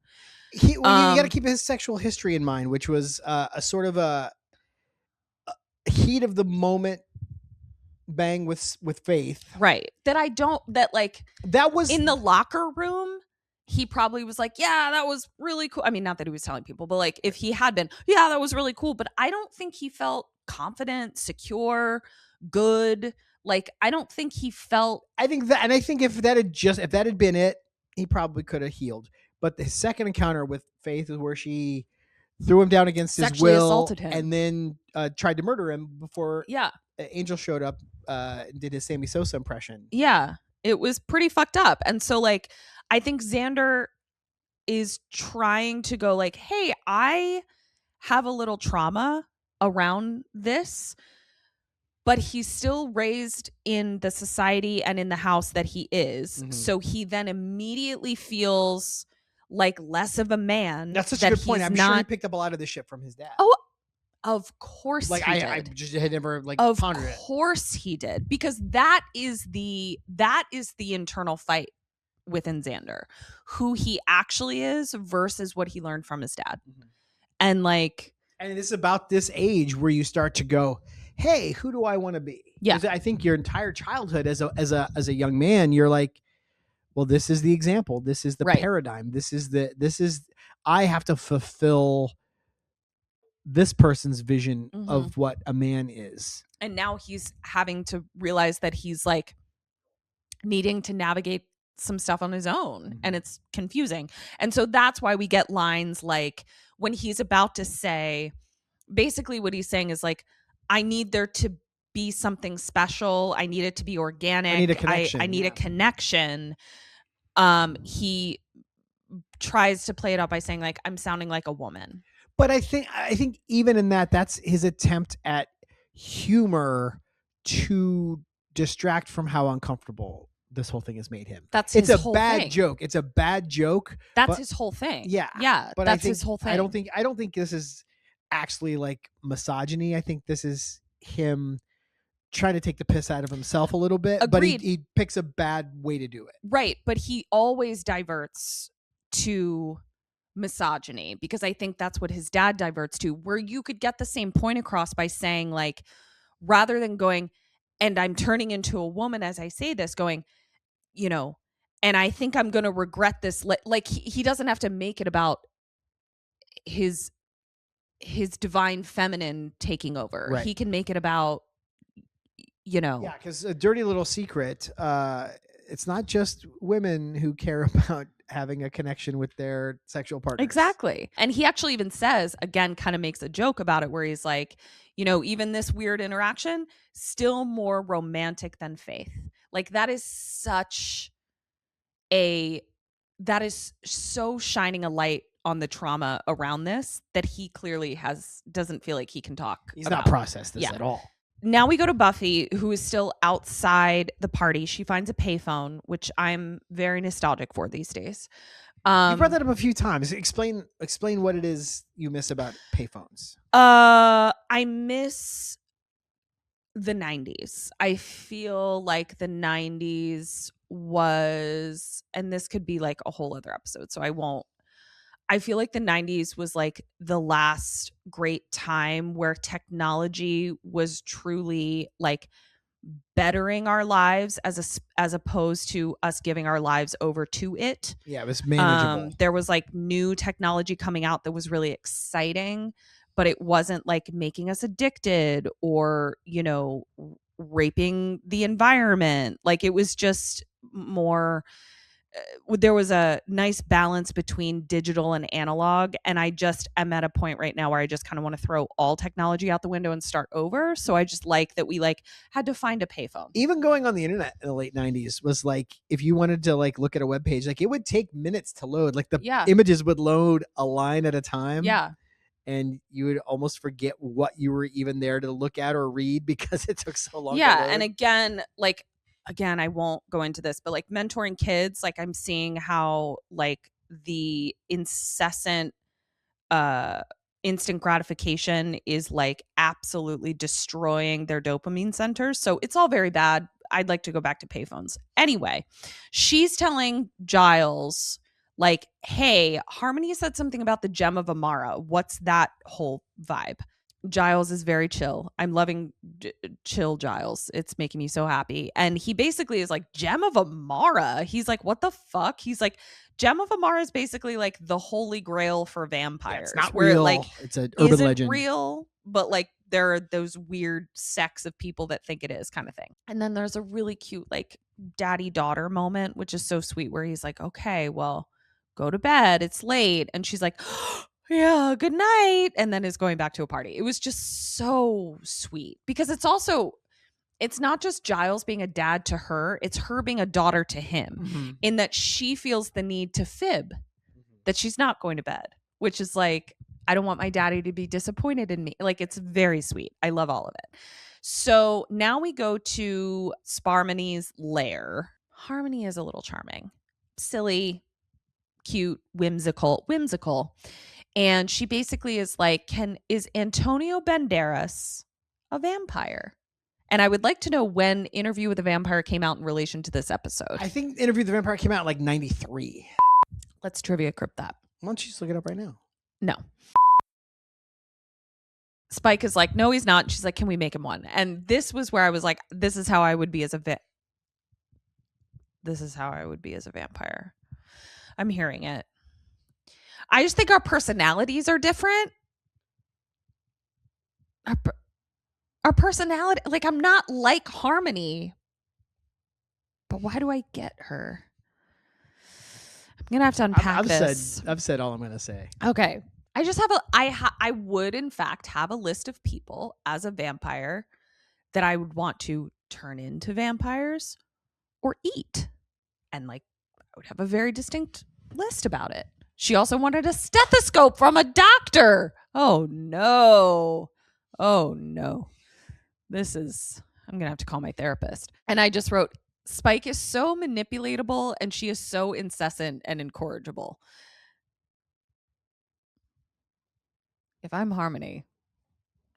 You got to keep his sexual history in mind, which was a sort of a heat of the moment bang with Faith. Right. That was in the locker room. he probably was like, yeah, that was really cool. I mean, not that he was telling people, but like if he had been, yeah, that was really cool. But I don't think he felt confident, secure, good. Like, I don't think he felt. I think that, and I think if that had been it, he probably could have healed. But the second encounter with Faith is where she threw him down against his will, assaulted him, and then tried to murder him before yeah, Angel showed up, did his Sammy Sosa impression. Yeah, it was pretty fucked up. And so like, I think Xander is trying to go like, hey, I have a little trauma around this, but he's still raised in the society and in the house that he is. Mm-hmm. So he then immediately feels like less of a man. That's such a good point. I'm sure he picked up a lot of this shit from his dad. Oh, of course like he did. I just had never like of pondered it. Of course he did. Because that is the internal fight within Xander. Who he actually is versus what he learned from his dad. Mm-hmm. And like, and it's about this age where you start to go, hey, who do I want to be? Yeah. I think your entire childhood as a young man, you're like, well, this is the example. This is the paradigm. This is I have to fulfill this person's vision mm-hmm. of what a man is. And now he's having to realize that he's like needing to navigate some stuff on his own, mm-hmm. and it's confusing. And so that's why we get lines like when he's about to say, basically what he's saying is like, I need there to be something special. I need it to be organic. I need a connection. I need a connection. He tries to play it up by saying like, I'm sounding like a woman. But I think even in that's his attempt at humor to distract from how uncomfortable this whole thing has made him. It's a bad joke. It's a bad joke. That's his whole thing. Yeah. Yeah. But that's his whole thing. I don't think this is actually like misogyny. I think this is him trying to take the piss out of himself a little bit. Agreed. But he picks a bad way to do it. Right. But he always diverts to misogyny because I think that's what his dad diverts to, where you could get the same point across by saying like, rather than going, and I'm turning into a woman as I say this, going, you know, and I think I'm going to regret this. Like he doesn't have to make it about his divine feminine taking over. Right. He can make it about, you know. Yeah, because a dirty little secret, it's not just women who care about having a connection with their sexual partners. Exactly. And he actually even says, again, kind of makes a joke about it where he's like, you know, even this weird interaction, still more romantic than Faith. Like that is so shining a light on the trauma around this that he clearly doesn't feel like he can talk. He's not processed this at all. Now we go to Buffy, who is still outside the party. She finds a payphone, which I'm very nostalgic for these days. You brought that up a few times. Explain what it is you miss about payphones. I miss the 90s. I feel like the 90s was, and this could be like a whole other episode, so I won't. I feel like the 90s was like the last great time where technology was truly like bettering our lives as opposed to us giving our lives over to it. Yeah, it was manageable. There was like new technology coming out that was really exciting, but it wasn't like making us addicted or, you know, raping the environment. Like it was just more, there was a nice balance between digital and analog. And I just am at a point right now where I just kind of want to throw all technology out the window and start over. So I just like that we like had to find a payphone. Even going on the internet in the late 90s was like, if you wanted to like look at a web page, like it would take minutes to load. Like the images would load a line at a time. Yeah. And you would almost forget what you were even there to look at or read because it took so long. Yeah. And again, I won't go into this, but like mentoring kids, like I'm seeing how like the incessant instant gratification is like absolutely destroying their dopamine centers. So it's all very bad. I'd like to go back to payphones. Anyway, she's telling Giles like, hey, Harmony said something about the Gem of Amara. What's that whole vibe? Giles is very chill. I'm loving chill Giles. It's making me so happy. And he basically is like, Gem of Amara. He's like, what the fuck? He's like, Gem of Amara is basically like the holy grail for vampires. Yeah, it's not where real. Like, it's an urban isn't legend. real, but like there are those weird sects of people that think it is, kind of thing. And then there's a really cute like daddy-daughter moment, which is so sweet, where he's like, okay, well, go to bed. It's late. And she's like, oh, yeah, good night. And then is going back to a party. It was just so sweet because it's not just Giles being a dad to her, it's her being a daughter to him, in that she feels the need to fib that she's not going to bed, which is like, I don't want my daddy to be disappointed in me. Like, it's very sweet. I love all of it. So now we go to Sparmany's lair. Harmony is a little charming, silly, cute, whimsical. And she basically is like, is Antonio Banderas a vampire? And I would like to know when Interview with a Vampire came out in relation to this episode. I think Interview with the Vampire came out in like 93. Let's trivia crypt that. Why don't you just look it up right now? No. Spike is like, no, he's not. And she's like, can we make him one? And this was where I was like, this is how I would be as a vampire. I'm hearing it. I just think our personalities are different. Our personality, like, I'm not like Harmony, but why do I get her? I'm gonna have to unpack this. I've said all I'm gonna say. Okay, I just have I would in fact have a list of people as a vampire that I would want to turn into vampires or eat, and like I would have a very distinct list about it. She also wanted a stethoscope from a doctor. Oh no. I'm going to have to call my therapist. And I just wrote, Spike is so manipulatable and she is so incessant and incorrigible. If I'm Harmony,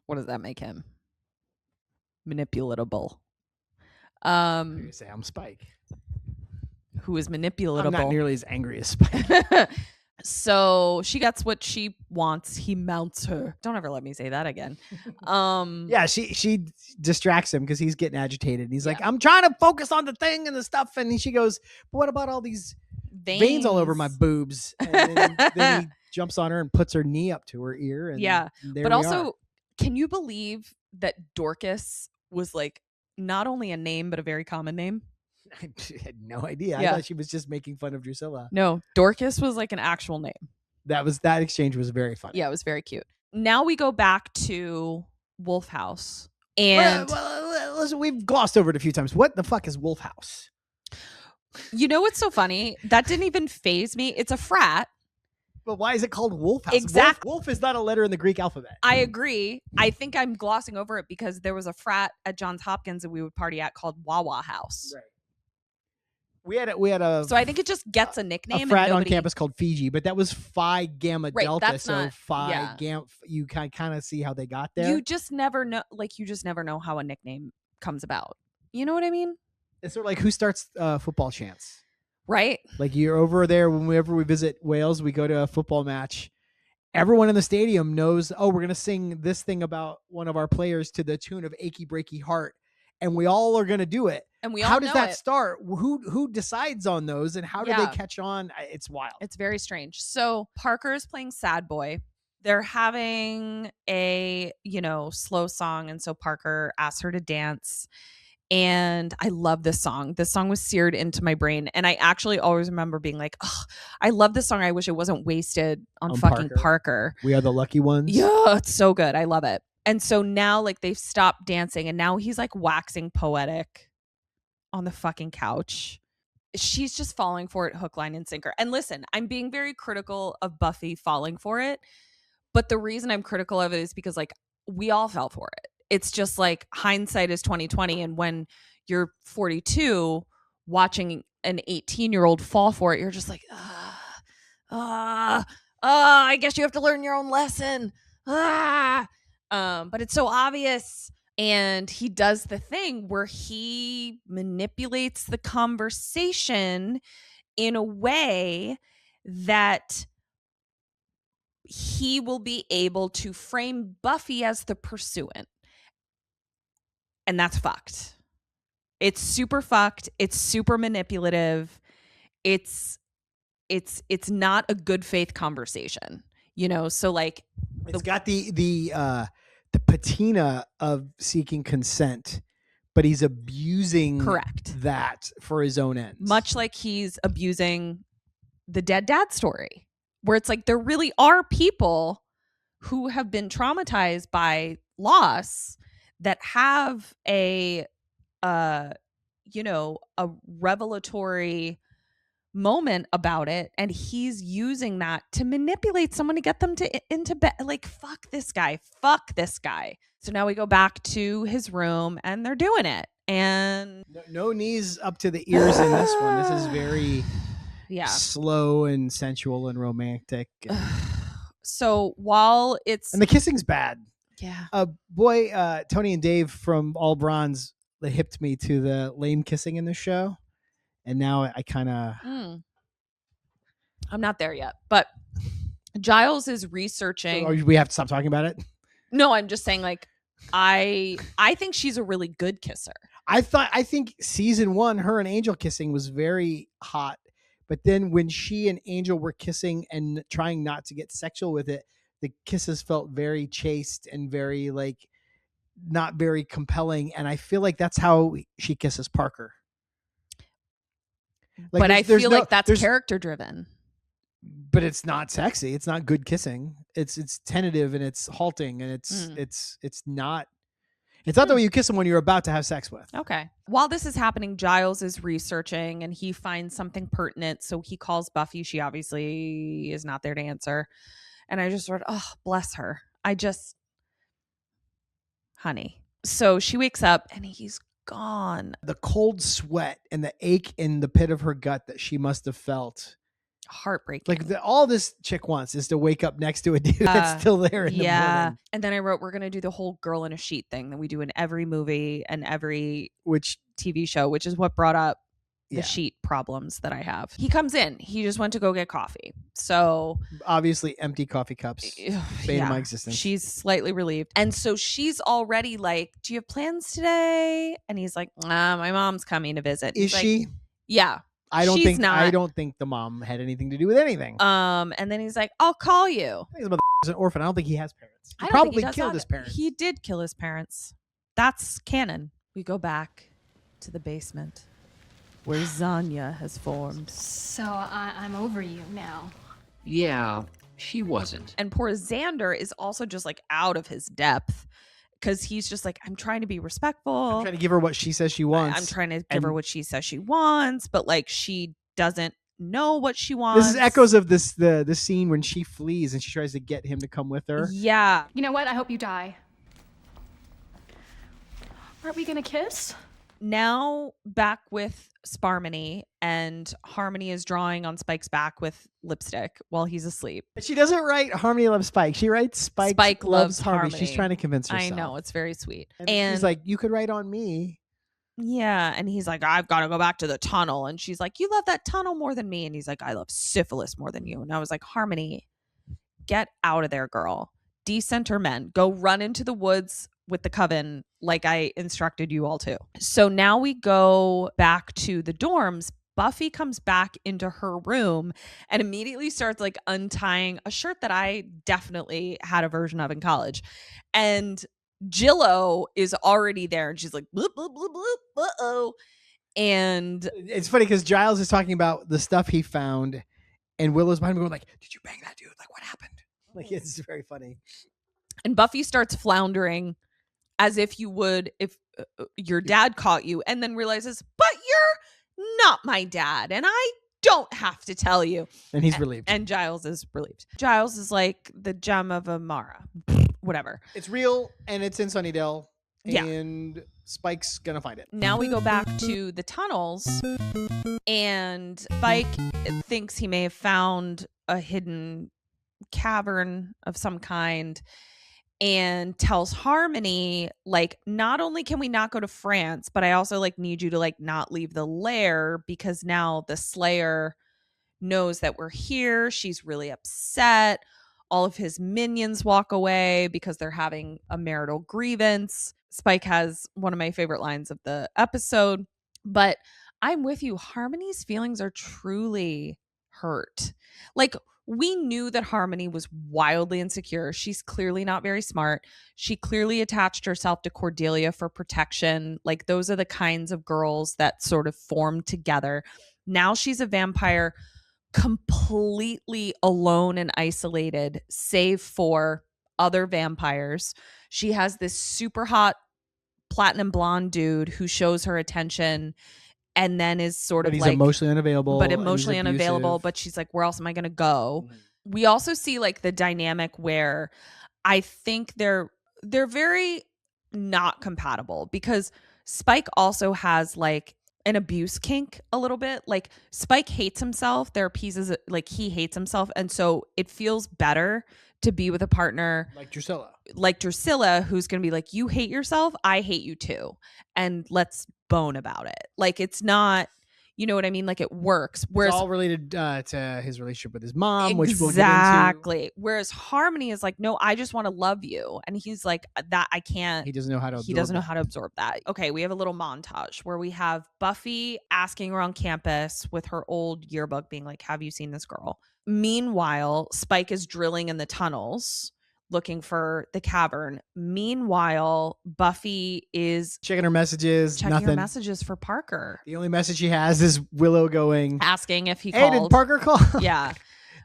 what does that make him? Manipulatable. You say I'm Spike. Who is manipulatable. I'm not nearly as angry as Spike. So she gets what she wants. He mounts her. Don't ever let me say that again. Yeah, she distracts him because he's getting agitated. He's like, I'm trying to focus on the thing and the stuff. And she goes, but what about all these veins all over my boobs? And then he jumps on her and puts her knee up to her ear. And but also, can you believe that Dorcas was like not only a name, but a very common name? I had no idea. I thought she was just making fun of Drusilla. No, Dorcas was like an actual name. That exchange was very funny. Yeah, it was very cute. Now we go back to Wolf House. And listen, we've glossed over it a few times. What the fuck is Wolf House? You know what's so funny? That didn't even faze me. It's a frat. But why is it called Wolf House? Exactly. Wolf is not a letter in the Greek alphabet. I agree. I think I'm glossing over it because there was a frat at Johns Hopkins that we would party at called Wawa House. Right. We had a so I think it just gets a nickname. A frat on campus called Fiji, but that was Phi Gamma Delta. That's so not, Phi Gamma. You kind of see how they got there. You just never know. Like you just never know how a nickname comes about. You know what I mean? It's sort of like who starts football chants, right? Like you're over there whenever we visit Wales, we go to a football match. Everyone in the stadium knows. Oh, we're gonna sing this thing about one of our players to the tune of "Achy Breaky Heart." And we all are going to do it. And we all how does know that it. Start? Who decides on those and how do they catch on? It's wild. It's very strange. So Parker is playing Sad Boy. They're having a, slow song. And so Parker asks her to dance. And I love this song. This song was seared into my brain. And I actually always remember being like, oh, I love this song. I wish it wasn't wasted on fucking Parker. We are the lucky ones. Yeah, it's so good. I love it. And so now like they've stopped dancing and now he's like waxing poetic on the fucking couch. She's just falling for it hook, line, and sinker. And listen, I'm being very critical of Buffy falling for it. But the reason I'm critical of it is because like we all fell for it. It's just like hindsight is 2020. And when you're 42 watching an 18-year-old fall for it, you're just like, I guess you have to learn your own lesson. But it's so obvious. And he does the thing where he manipulates the conversation in a way that he will be able to frame Buffy as the pursuant. And that's fucked. It's super fucked. It's super manipulative. It's it's not a good faith conversation, you know? So like it's got the patina of seeking consent, but he's abusing that for his own ends. Much like he's abusing the dead dad story, where it's like there really are people who have been traumatized by loss that have a revelatory moment about it, and he's using that to manipulate someone to get them into bed. Like, fuck this guy. So now we go back to his room and they're doing it, and no knees up to the ears in this one. This is very slow and sensual and romantic. So while and the kissing's bad. Yeah. Tony and Dave from All Bronze, they hipped me to the lame kissing in the show. And now I kind of... I'm not there yet. But Giles is researching... So we have to stop talking about it? No, I'm just saying, like, I think she's a really good kisser. I think season 1, her and Angel kissing was very hot. But then when she and Angel were kissing and trying not to get sexual with it, the kisses felt very chaste and very, like, not very compelling. And I feel like that's how she kisses Parker. Like, but I feel like that's character driven. But it's not sexy. It's not good kissing. It's tentative and it's halting and it's not the way you kiss someone you're about to have sex with. Okay. While this is happening, Giles is researching and he finds something pertinent. So he calls Buffy. She obviously is not there to answer. And I just sort of, oh, bless her. Honey. So she wakes up and he's gone. The cold sweat and the ache in the pit of her gut that she must have felt. Heartbreaking. Like all this chick wants is to wake up next to a dude that's still there in the morning. And then I wrote, we're going to do the whole girl in a sheet thing that we do in every movie and every TV show, which is what brought up the sheet problems that I have. He comes in. He just went to go get coffee. So obviously empty coffee cups. Bane of my existence. She's slightly relieved. And so she's already like, do you have plans today? And he's like, my mom's coming to visit. Is she? Yeah. I don't think the mom had anything to do with anything. And then he's like, I'll call you. His mother is an orphan. I don't think he has parents. He probably killed his parents. He did kill his parents. That's canon. We go back to the basement where Zanya has formed. So I'm over you now. Yeah, she wasn't. And poor Xander is also just like out of his depth. Because he's just like, I'm trying to be respectful. I'm trying to give her what she says she wants. I'm trying to give her what she says she wants, but like she doesn't know what she wants. This is echoes of the scene when she flees and she tries to get him to come with her. Yeah. You know what? I hope you die. Aren't we gonna kiss? Now back with Sparmony, and Harmony is drawing on Spike's back with lipstick while he's asleep. But she doesn't write Harmony loves Spike. She writes Spike loves Harmony. She's trying to convince herself. I know, it's very sweet. And she's like, you could write on me. Yeah, and he's like, I've got to go back to the tunnel. And she's like, you love that tunnel more than me. And he's like, I love syphilis more than you. And I was like, Harmony, get out of there, girl. Decenter men. Go run into the woods with the coven like I instructed you all to. So now we go back to the dorms. Buffy comes back into her room and immediately starts like untying a shirt that I definitely had a version of in college. And Jillo is already there and she's like, bloop, bloop, bloop, bloop, uh-oh. And it's funny because Giles is talking about the stuff he found and Willow's behind him going like, did you bang that dude? Like, what happened? Like, it's very funny. And Buffy starts floundering as if you would if your dad caught you, and then realizes, but you're not my dad and I don't have to tell you. And he's relieved. And Giles is relieved. Giles is like the gem of Amara. Whatever. It's real and it's in Sunnydale. Yeah. And Spike's gonna find it. Now we go back to the tunnels, and Spike thinks he may have found a hidden cavern of some kind, and tells Harmony, like, not only can we not go to France, but I also like need you to like not leave the lair because now the Slayer knows that we're here. She's really upset. All of his minions walk away because they're having a marital grievance. Spike has one of my favorite lines of the episode, but I'm with you. Harmony's feelings are truly hurt. Like, we knew that Harmony was wildly insecure. She's clearly not very smart. She clearly attached herself to Cordelia for protection. Like, those are the kinds of girls that sort of form together. Now she's a vampire, completely alone and isolated, save for other vampires. She has this super hot platinum blonde dude who shows her attention and then is sort of he's like emotionally unavailable. But she's like, where else am I going to go? Mm-hmm. We also see like the dynamic where I think they're very not compatible, because Spike also has like an abuse kink a little bit. Like, Spike hates himself. There are pieces like he hates himself. And so it feels better to be with a partner like Drusilla, who's going to be like, you hate yourself, I hate you too, and let's bone about it. Like, it's not, you know what I mean? Like, it works. Whereas it's all related to his relationship with his mom, which exactly. We'll get into. Whereas Harmony is like, no, I just want to love you, and he's like, that I can't. He doesn't know how to absorb that. Okay, we have a little montage where we have Buffy asking around campus with her old yearbook, being like, have you seen this girl? Meanwhile, Spike is drilling in the tunnels looking for the cavern. Meanwhile, Buffy is checking her messages. Checking her messages for Parker. The only message she has is Willow asking if he called. Hey, did Parker call? Yeah.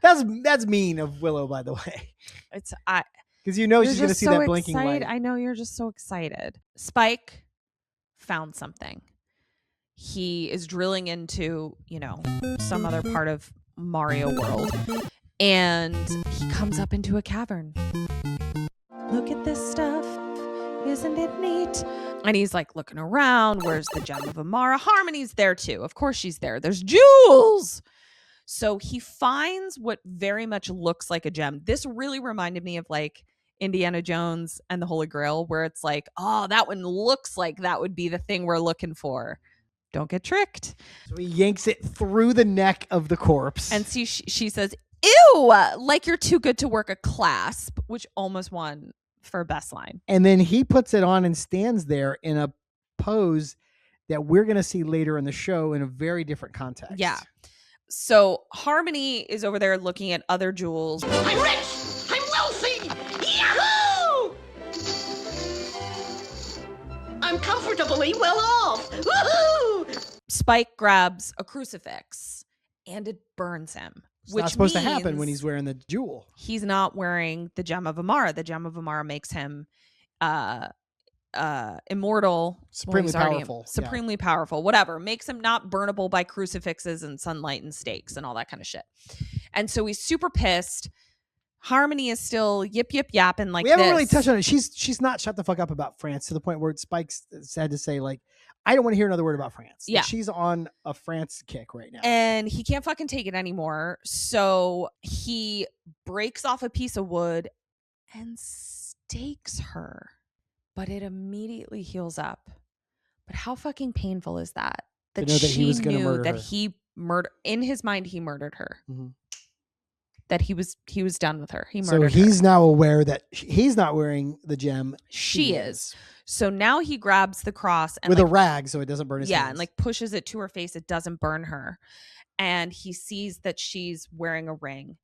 That's mean of Willow, by the way. It's because she's going to see that blinking light. I know, you're just so excited. Spike found something. He is drilling into, some other part of Mario World, and he comes up into a cavern. Look at this stuff. Isn't it neat? And he's like looking around. Where's the gem of Amara? Harmony's there too. Of course she's there. There's jewels. So he finds what very much looks like a gem. This really reminded me of like Indiana Jones and the Holy Grail, where it's like, oh, that one looks like that would be the thing we're looking for. Don't get tricked. So he yanks it through the neck of the corpse. And she says, ew, like you're too good to work a clasp, which almost won for best line. And then he puts it on and stands there in a pose that we're going to see later in the show in a very different context. Yeah. So Harmony is over there looking at other jewels. I'm rich! I'm wealthy! Yahoo! I'm comfortably well off! Woohoo! Spike grabs a crucifix and it burns him. It's not supposed to happen when he's wearing the jewel. He's not wearing the gem of Amara. The gem of Amara makes him immortal, supremely powerful, whatever. Makes him not burnable by crucifixes and sunlight and stakes and all that kind of shit. And so he's super pissed. Harmony is still yip yapping like we haven't really touched on it. She's not shut the fuck up about France to the point where Spike's had to say like, I don't want to hear another word about France. Yeah. Like, she's on a France kick right now. And he can't fucking take it anymore. So he breaks off a piece of wood and stakes her. But it immediately heals up. But how fucking painful is that? That she knew that he murdered, in his mind, he murdered her. Mm-hmm. That he was done with her. He murdered her. So he's now aware that he's not wearing the gem. She is. So now he grabs the cross and with a rag so it doesn't burn his hands. And like pushes it to her face. It doesn't burn her. And he sees that she's wearing a ring.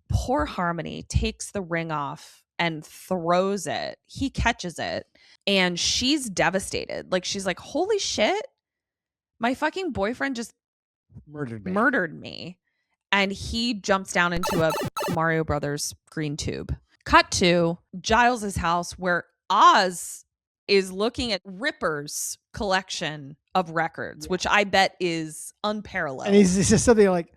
Poor Harmony takes the ring off and throws it. He catches it and she's devastated. Like, she's like, holy shit. My fucking boyfriend just murdered me. And he jumps down into a Mario Brothers green tube. Cut to Giles's house where Oz is looking at Ripper's collection of records, which I bet is unparalleled. And he's just something like,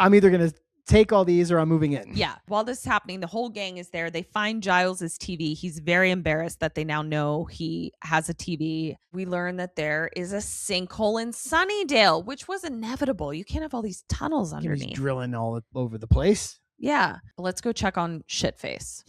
I'm either going to take all these or I'm moving in. Yeah. While this is happening, the whole gang is there. They find Giles's TV. He's very embarrassed that they now know he has a TV. We learn that there is a sinkhole in Sunnydale, which was inevitable. You can't have all these tunnels underneath. He's drilling all over the place. Yeah. Let's go check on Shitface.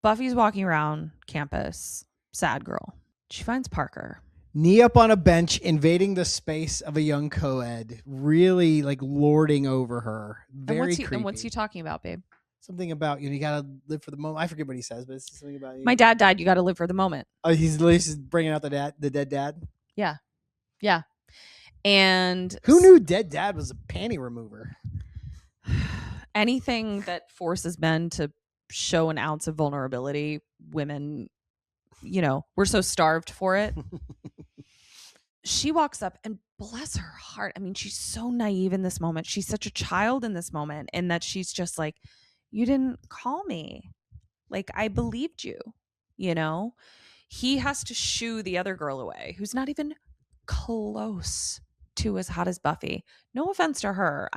Buffy's walking around campus. Sad girl. She finds Parker. Knee up on a bench, invading the space of a young co-ed, really like lording over her. Very creepy. And what's he talking about, babe? Something about, you gotta live for the moment. I forget what he says, but it's something about my dad died. You gotta live for the moment. Oh, he's bringing out the dead dad. Yeah, yeah. And who knew dead dad was a panty remover? Anything that forces men to show an ounce of vulnerability, women, we're so starved for it. She walks up and bless her heart. I mean, she's so naive in this moment. She's such a child in this moment, and that she's just like, you didn't call me. Like, I believed you, He has to shoo the other girl away, who's not even close to as hot as Buffy. No offense to her.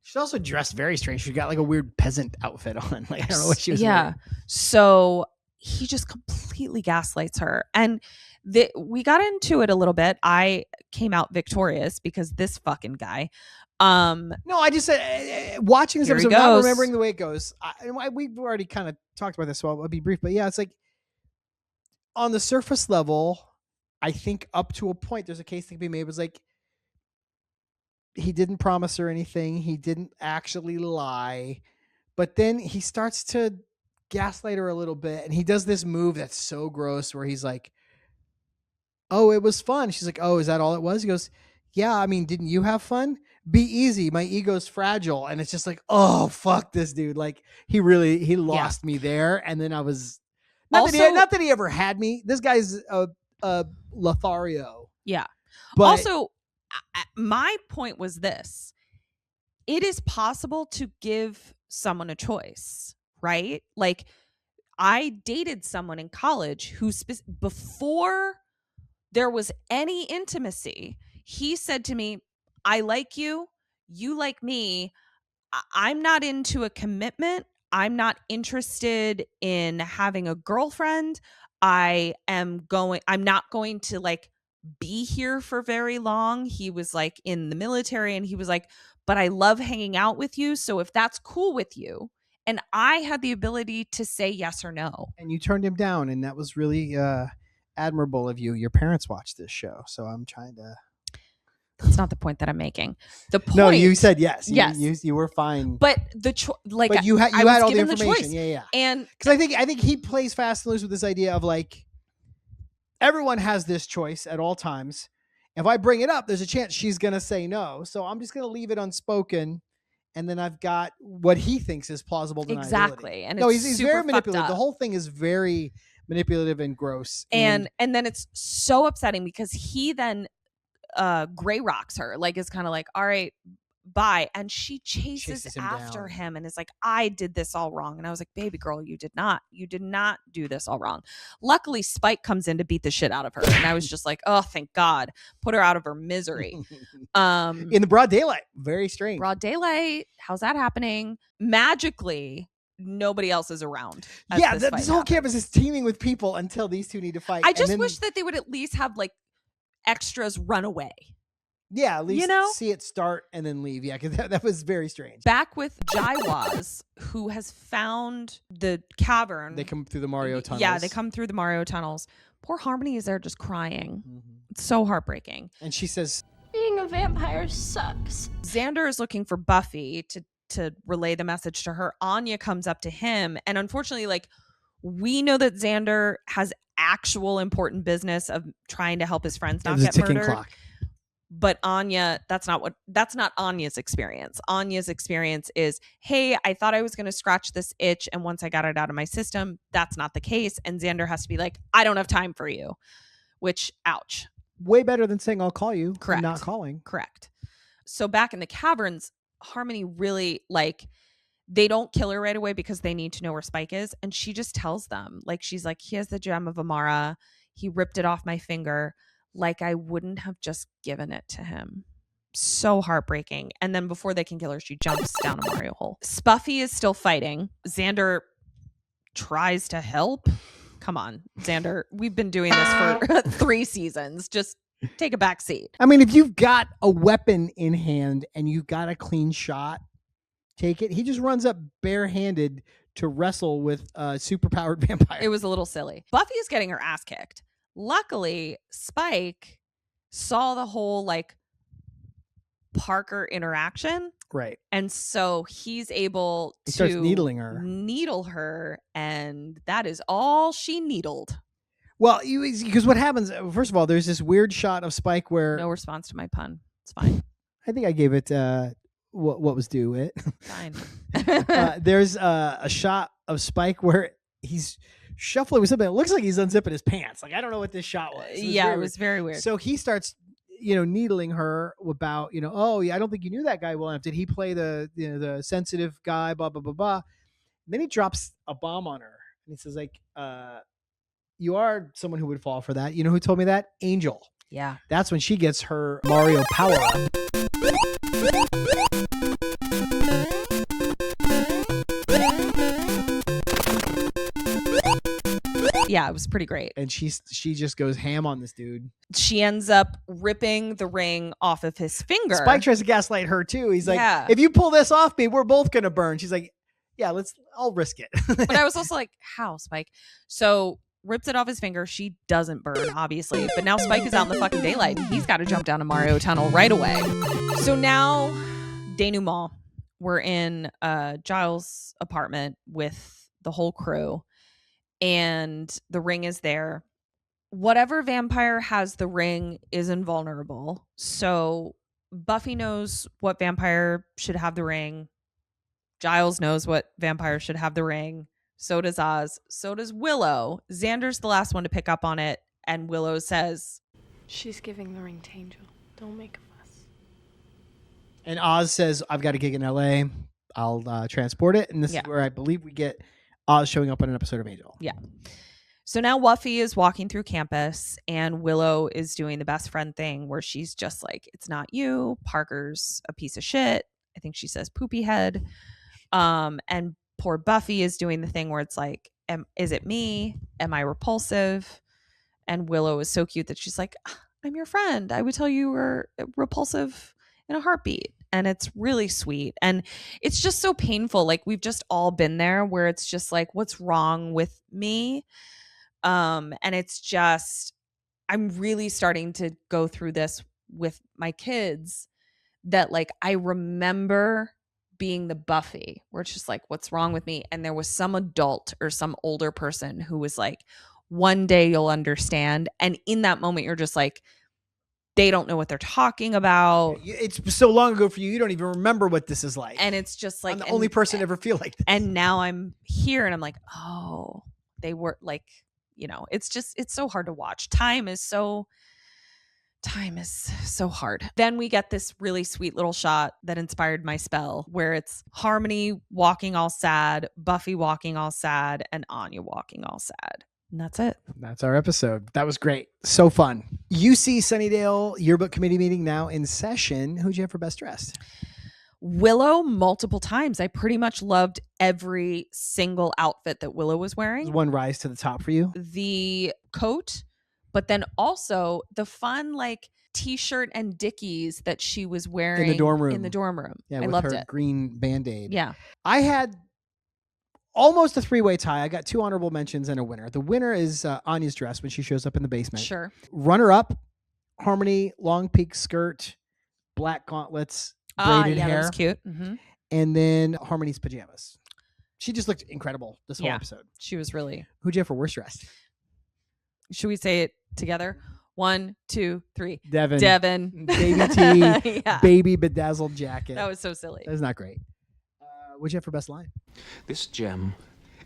She's also dressed very strange. She got like a weird peasant outfit on. Like, I don't know what she was wearing. So he just completely gaslights her. And we got into it a little bit. I came out victorious because this fucking guy. No, I just said watching this episode, not remembering the way it goes. We've already kind of talked about this, so I'll be brief. But yeah, it's like on the surface level, I think up to a point, there's a case that can be made. It was like he didn't promise her anything. He didn't actually lie. But then he starts to gaslight her a little bit. And he does this move that's so gross where he's like, oh, it was fun. She's like, oh, is that all it was? He goes, yeah, I mean, didn't you have fun? Be easy. My ego's fragile. And it's just like, oh, fuck this dude. Like he lost me there. And then I was not that he ever had me. This guy's a Lothario. Yeah. But also, my point was this. It is possible to give someone a choice, right? Like I dated someone in college who before there was any intimacy, he said to me, I like you, you like me. I'm not into a commitment. I'm not interested in having a girlfriend. I'm not going to like be here for very long. He was like in the military and he was like, but I love hanging out with you. So if that's cool with you, and I had the ability to say yes or no. And you turned him down, and that was really admirable of you. Your parents watched this show, so I'm trying to... That's not the point that I'm making. The point... No, you said yes. Yes. You were fine. But but you had all the information. Yeah. And because I think he plays fast and loose with this idea of like, everyone has this choice at all times. If I bring it up, there's a chance she's going to say no. So I'm just going to leave it unspoken. And then I've got what he thinks is plausible deniability. Exactly. And no, he's very manipulative. The whole thing is very manipulative and gross. And then it's so upsetting because he then gray rocks her, like is kind of like, all right, bye. And she chases after him and is like, I did this all wrong. And I was like, baby girl, you did not do this all wrong. Luckily, Spike comes in to beat the shit out of her. And I was just like, oh, thank God. Put her out of her misery. In the broad daylight. Very strange. Broad daylight. How's that happening? Magically, nobody else is around. Yeah, this whole campus is teeming with people until these two need to fight. I just wish that they would at least have like extras run away. Yeah, at least see it start and then leave. Yeah, because that was very strange. Back with Jaiwaz, who has found the cavern. They come through the Mario tunnels. Yeah, they come through the Mario tunnels. Poor Harmony is there just crying. Mm-hmm. It's so heartbreaking. And she says, being a vampire sucks. Xander is looking for Buffy to relay the message to her. Anya comes up to him. And unfortunately, like, we know that Xander has actual important business of trying to help his friends not get murdered. Clock. But Anya, that's not Anya's experience. Anya's experience is, hey, I thought I was going to scratch this itch. And once I got it out of my system, that's not the case. And Xander has to be like, I don't have time for you, which, ouch. Way better than saying, I'll call you. Correct. And not calling. Correct. So back in the caverns, Harmony really, like, they don't kill her right away because they need to know where Spike is. And she just tells them, like, she's like, he has the gem of Amara. He ripped it off my finger. Like I wouldn't have just given it to him. So heartbreaking. And then before they can kill her, she jumps down a Mario hole. Buffy is still fighting. Xander tries to help. Come on, Xander. We've been doing this for 3 seasons. Just take a back seat. I mean, if you've got a weapon in hand and you've got a clean shot, take it. He just runs up barehanded to wrestle with a superpowered vampire. It was a little silly. Buffy is getting her ass kicked. Luckily, Spike saw the whole like Parker interaction. Right. And so he's able to starts needling her. Needle her, and that is all she needled. Well, because what happens, first of all, there's this weird shot of Spike where... No response to my pun. It's fine. I think I gave it what was due. It Fine. There's a shot of Spike where he's shuffling with something. It looks like he's unzipping his pants. Like I don't know what this shot was. It was very weird. So he starts, needling her about, oh yeah, I don't think you knew that guy well enough. Did he play the the sensitive guy? Blah blah blah blah. And then he drops a bomb on her, and he says like, "You are someone who would fall for that." You know who told me that? Angel. Yeah. That's when she gets her Mario power up. Yeah, it was pretty great. And she just goes ham on this dude. She ends up ripping the ring off of his finger. Spike tries to gaslight her too. He's like, Yeah. if you pull this off me, we're both gonna burn. She's like, yeah, I'll risk it. But I was also like, how, Spike? So rips it off his finger. She doesn't burn, obviously. But now Spike is out in the fucking daylight. And he's got to jump down a Mario tunnel right away. So now, denouement. We're in Giles' apartment with the whole crew. And the ring is there. Whatever vampire has the ring is invulnerable. So Buffy knows what vampire should have the ring. Giles knows what vampire should have the ring. So does Oz. So does Willow. Xander's the last one to pick up on it. And Willow says, she's giving the ring to Angel. Don't make a fuss. And Oz says, I've got a gig in LA. I'll transport it. And this is where I believe we get Oz showing up on an episode of Angel. Yeah. So now Buffy is walking through campus and Willow is doing the best friend thing where she's just like, it's not you. Parker's a piece of shit. I think she says poopy head. And poor Buffy is doing the thing where it's like, is it me? Am I repulsive? And Willow is so cute that she's like, I'm your friend. I would tell you were repulsive in a heartbeat. And it's really sweet. And it's just so painful. Like we've just all been there where it's just like, what's wrong with me? And it's just, I'm really starting to go through this with my kids that like, I remember being the Buffy where it's just like, what's wrong with me? And there was some adult or some older person who was like, one day you'll understand. And in that moment, you're just like, they don't know what they're talking about. It's so long ago for you. You don't even remember what this is like. And it's just like, I'm the only person to ever feel like this. And now I'm here and I'm like, oh, they were like, it's so hard to watch. Time is so hard. Then we get this really sweet little shot that inspired my spell where it's Harmony walking all sad, Buffy walking all sad, and Anya walking all sad. And that's it. That's our episode. That was great. So fun. UC Sunnydale yearbook committee meeting now in session. Who'd you have for best dressed? Willow multiple times. I pretty much loved every single outfit that Willow was wearing. One rise to the top for you? The coat, but then also the fun like t-shirt and Dickies that she was wearing in the dorm room. Yeah, I loved her it. Green Band-Aid. Yeah. I had almost a three-way tie. I got two honorable mentions and a winner. The winner is Anya's dress when she shows up in the basement. Sure. Runner-up, Harmony, long peak skirt, black gauntlets, braided hair. That was cute. Mm-hmm. And then Harmony's pajamas. She just looked incredible this whole episode. She was really. Who'd you have for worst dressed? Should we say it together? 1, 2, 3. Devin. Baby tee, baby bedazzled jacket. That was so silly. That was not great. What'd you have for best line? This gem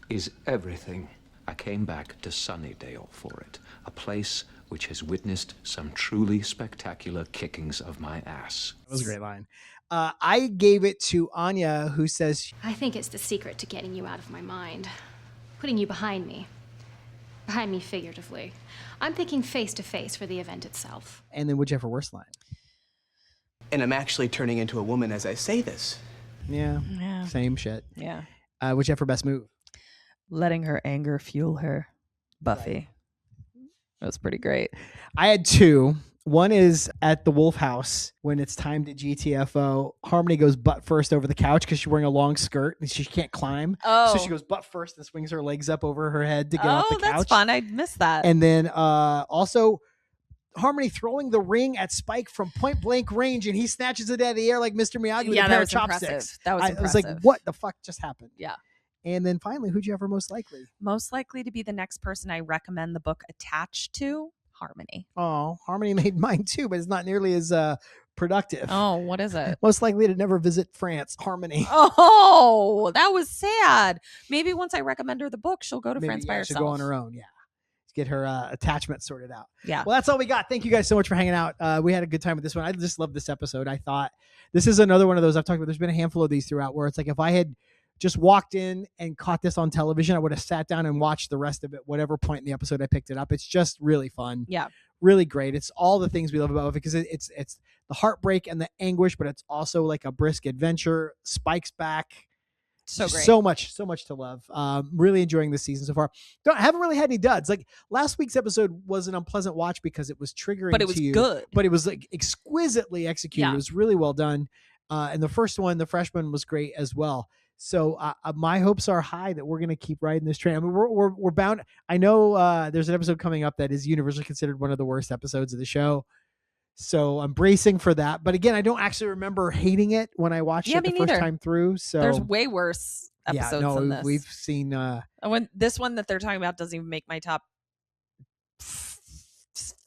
is everything. I came back to Sunnydale for it, a place which has witnessed some truly spectacular kickings of my ass. That was a great line. I gave it to Anya, who says, I think it's the secret to getting you out of my mind. Putting you behind me. Behind me figuratively. I'm thinking face to face for the event itself. And then what'd you have for worst line? And I'm actually turning into a woman as I say this. Yeah. Same shit. Yeah. What'd you have for best move? Letting her anger fuel her. Buffy. That was pretty great. I had two. One is at the Wolf House when it's time to GTFO. Harmony goes butt first over the couch because she's wearing a long skirt and she can't climb. Oh. So she goes butt first and swings her legs up over her head to get off the couch. Oh, that's fun. I missed that. And then also Harmony throwing the ring at Spike from point blank range and he snatches it out of the air like Mr. Miyagi with a pair of chopsticks. Impressive. That was impressive. I was like, what the fuck just happened? Yeah. And then finally, who'd you have for most likely? Most likely to be the next person I recommend the book attached to, Harmony. Oh, Harmony made mine too, but it's not nearly as productive. Oh, what is it? Most likely to never visit France. Harmony. Oh, that was sad. Maybe once I recommend her the book, she'll go to France by herself. She'll go on her own. Yeah. Get her attachment sorted out. Yeah. Well, that's all we got. Thank you guys so much for hanging out. We had a good time with this one. I just love this episode. I thought this is another one of those I've talked about. There's been a handful of these throughout where it's like if I had just walked in and caught this on television, I would have sat down and watched the rest of it, whatever point in the episode I picked it up. It's just really fun. Yeah. Really great. It's all the things we love about it because it's the heartbreak and the anguish, but it's also like a brisk adventure. Spike's back. So great. So much to love. Really enjoying this season so far. Haven't really had any duds. Like last week's episode was an unpleasant watch because it was triggering, but it was to you, good. But it was like exquisitely executed. Yeah. It was really well done. And the first one, the freshman, was great as well. So my hopes are high that we're going to keep riding this train. I mean, we're bound. I know there's an episode coming up that is universally considered one of the worst episodes of the show. So I'm bracing for that. But again, I don't actually remember hating it when I watched it the first time through. So there's way worse episodes than this. We've seen this one that they're talking about doesn't even make my top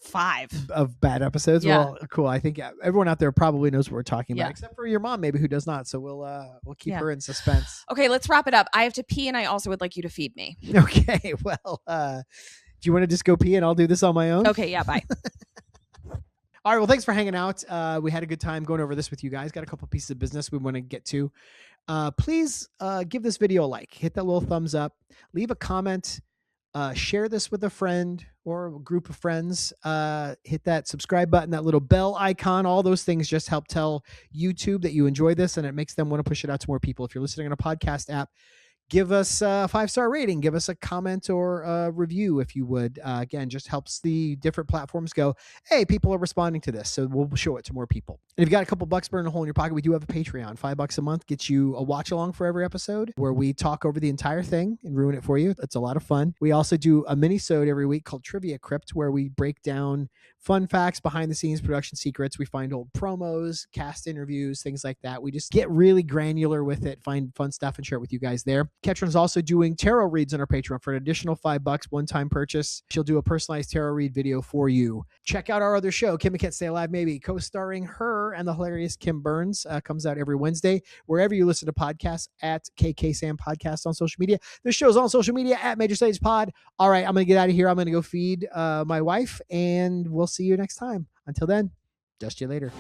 5 of bad episodes. Yeah. Well, cool. I think everyone out there probably knows what we're talking about, Yeah. except for your mom, maybe, who does not. So we'll keep her in suspense. Okay, let's wrap it up. I have to pee, and I also would like you to feed me. Okay. Well, do you want to just go pee and I'll do this on my own? Okay. Yeah. Bye. All right. Well, thanks for hanging out. We had a good time going over this with you guys. Got a couple pieces of business we want to get to. Please give this video a like. Hit that little thumbs up. Leave a comment. Share this with a friend or a group of friends. Hit that subscribe button, that little bell icon. All those things just help tell YouTube that you enjoy this, and it makes them want to push it out to more people. If you're listening on a podcast app, give us a 5-star rating. Give us a comment or a review if you would. Again, just helps the different platforms go, hey, people are responding to this, so we'll show it to more people. And if you've got a couple bucks burning a hole in your pocket, we do have a Patreon. $5 a month gets you a watch along for every episode where we talk over the entire thing and ruin it for you. It's a lot of fun. We also do a mini-sode every week called Trivia Crypt, where we break down fun facts, behind the scenes production secrets. We find old promos, cast interviews, things like that. We just get really granular with it, find fun stuff, and share it with you guys there. Ketryn's also doing tarot reads on our Patreon for an additional $5 one-time purchase. She'll do a personalized tarot read video for you. Check out our other show, Kim and Ket Stay Alive Maybe, co-starring her and the hilarious Kim Burns. Comes out every Wednesday wherever you listen to podcasts, at KK Sam Podcast on social media. This show's on social media at Major Slayage Pod. All right, I'm going to get out of here. I'm going to go feed my wife, and we'll see you next time. Until then, dust you later.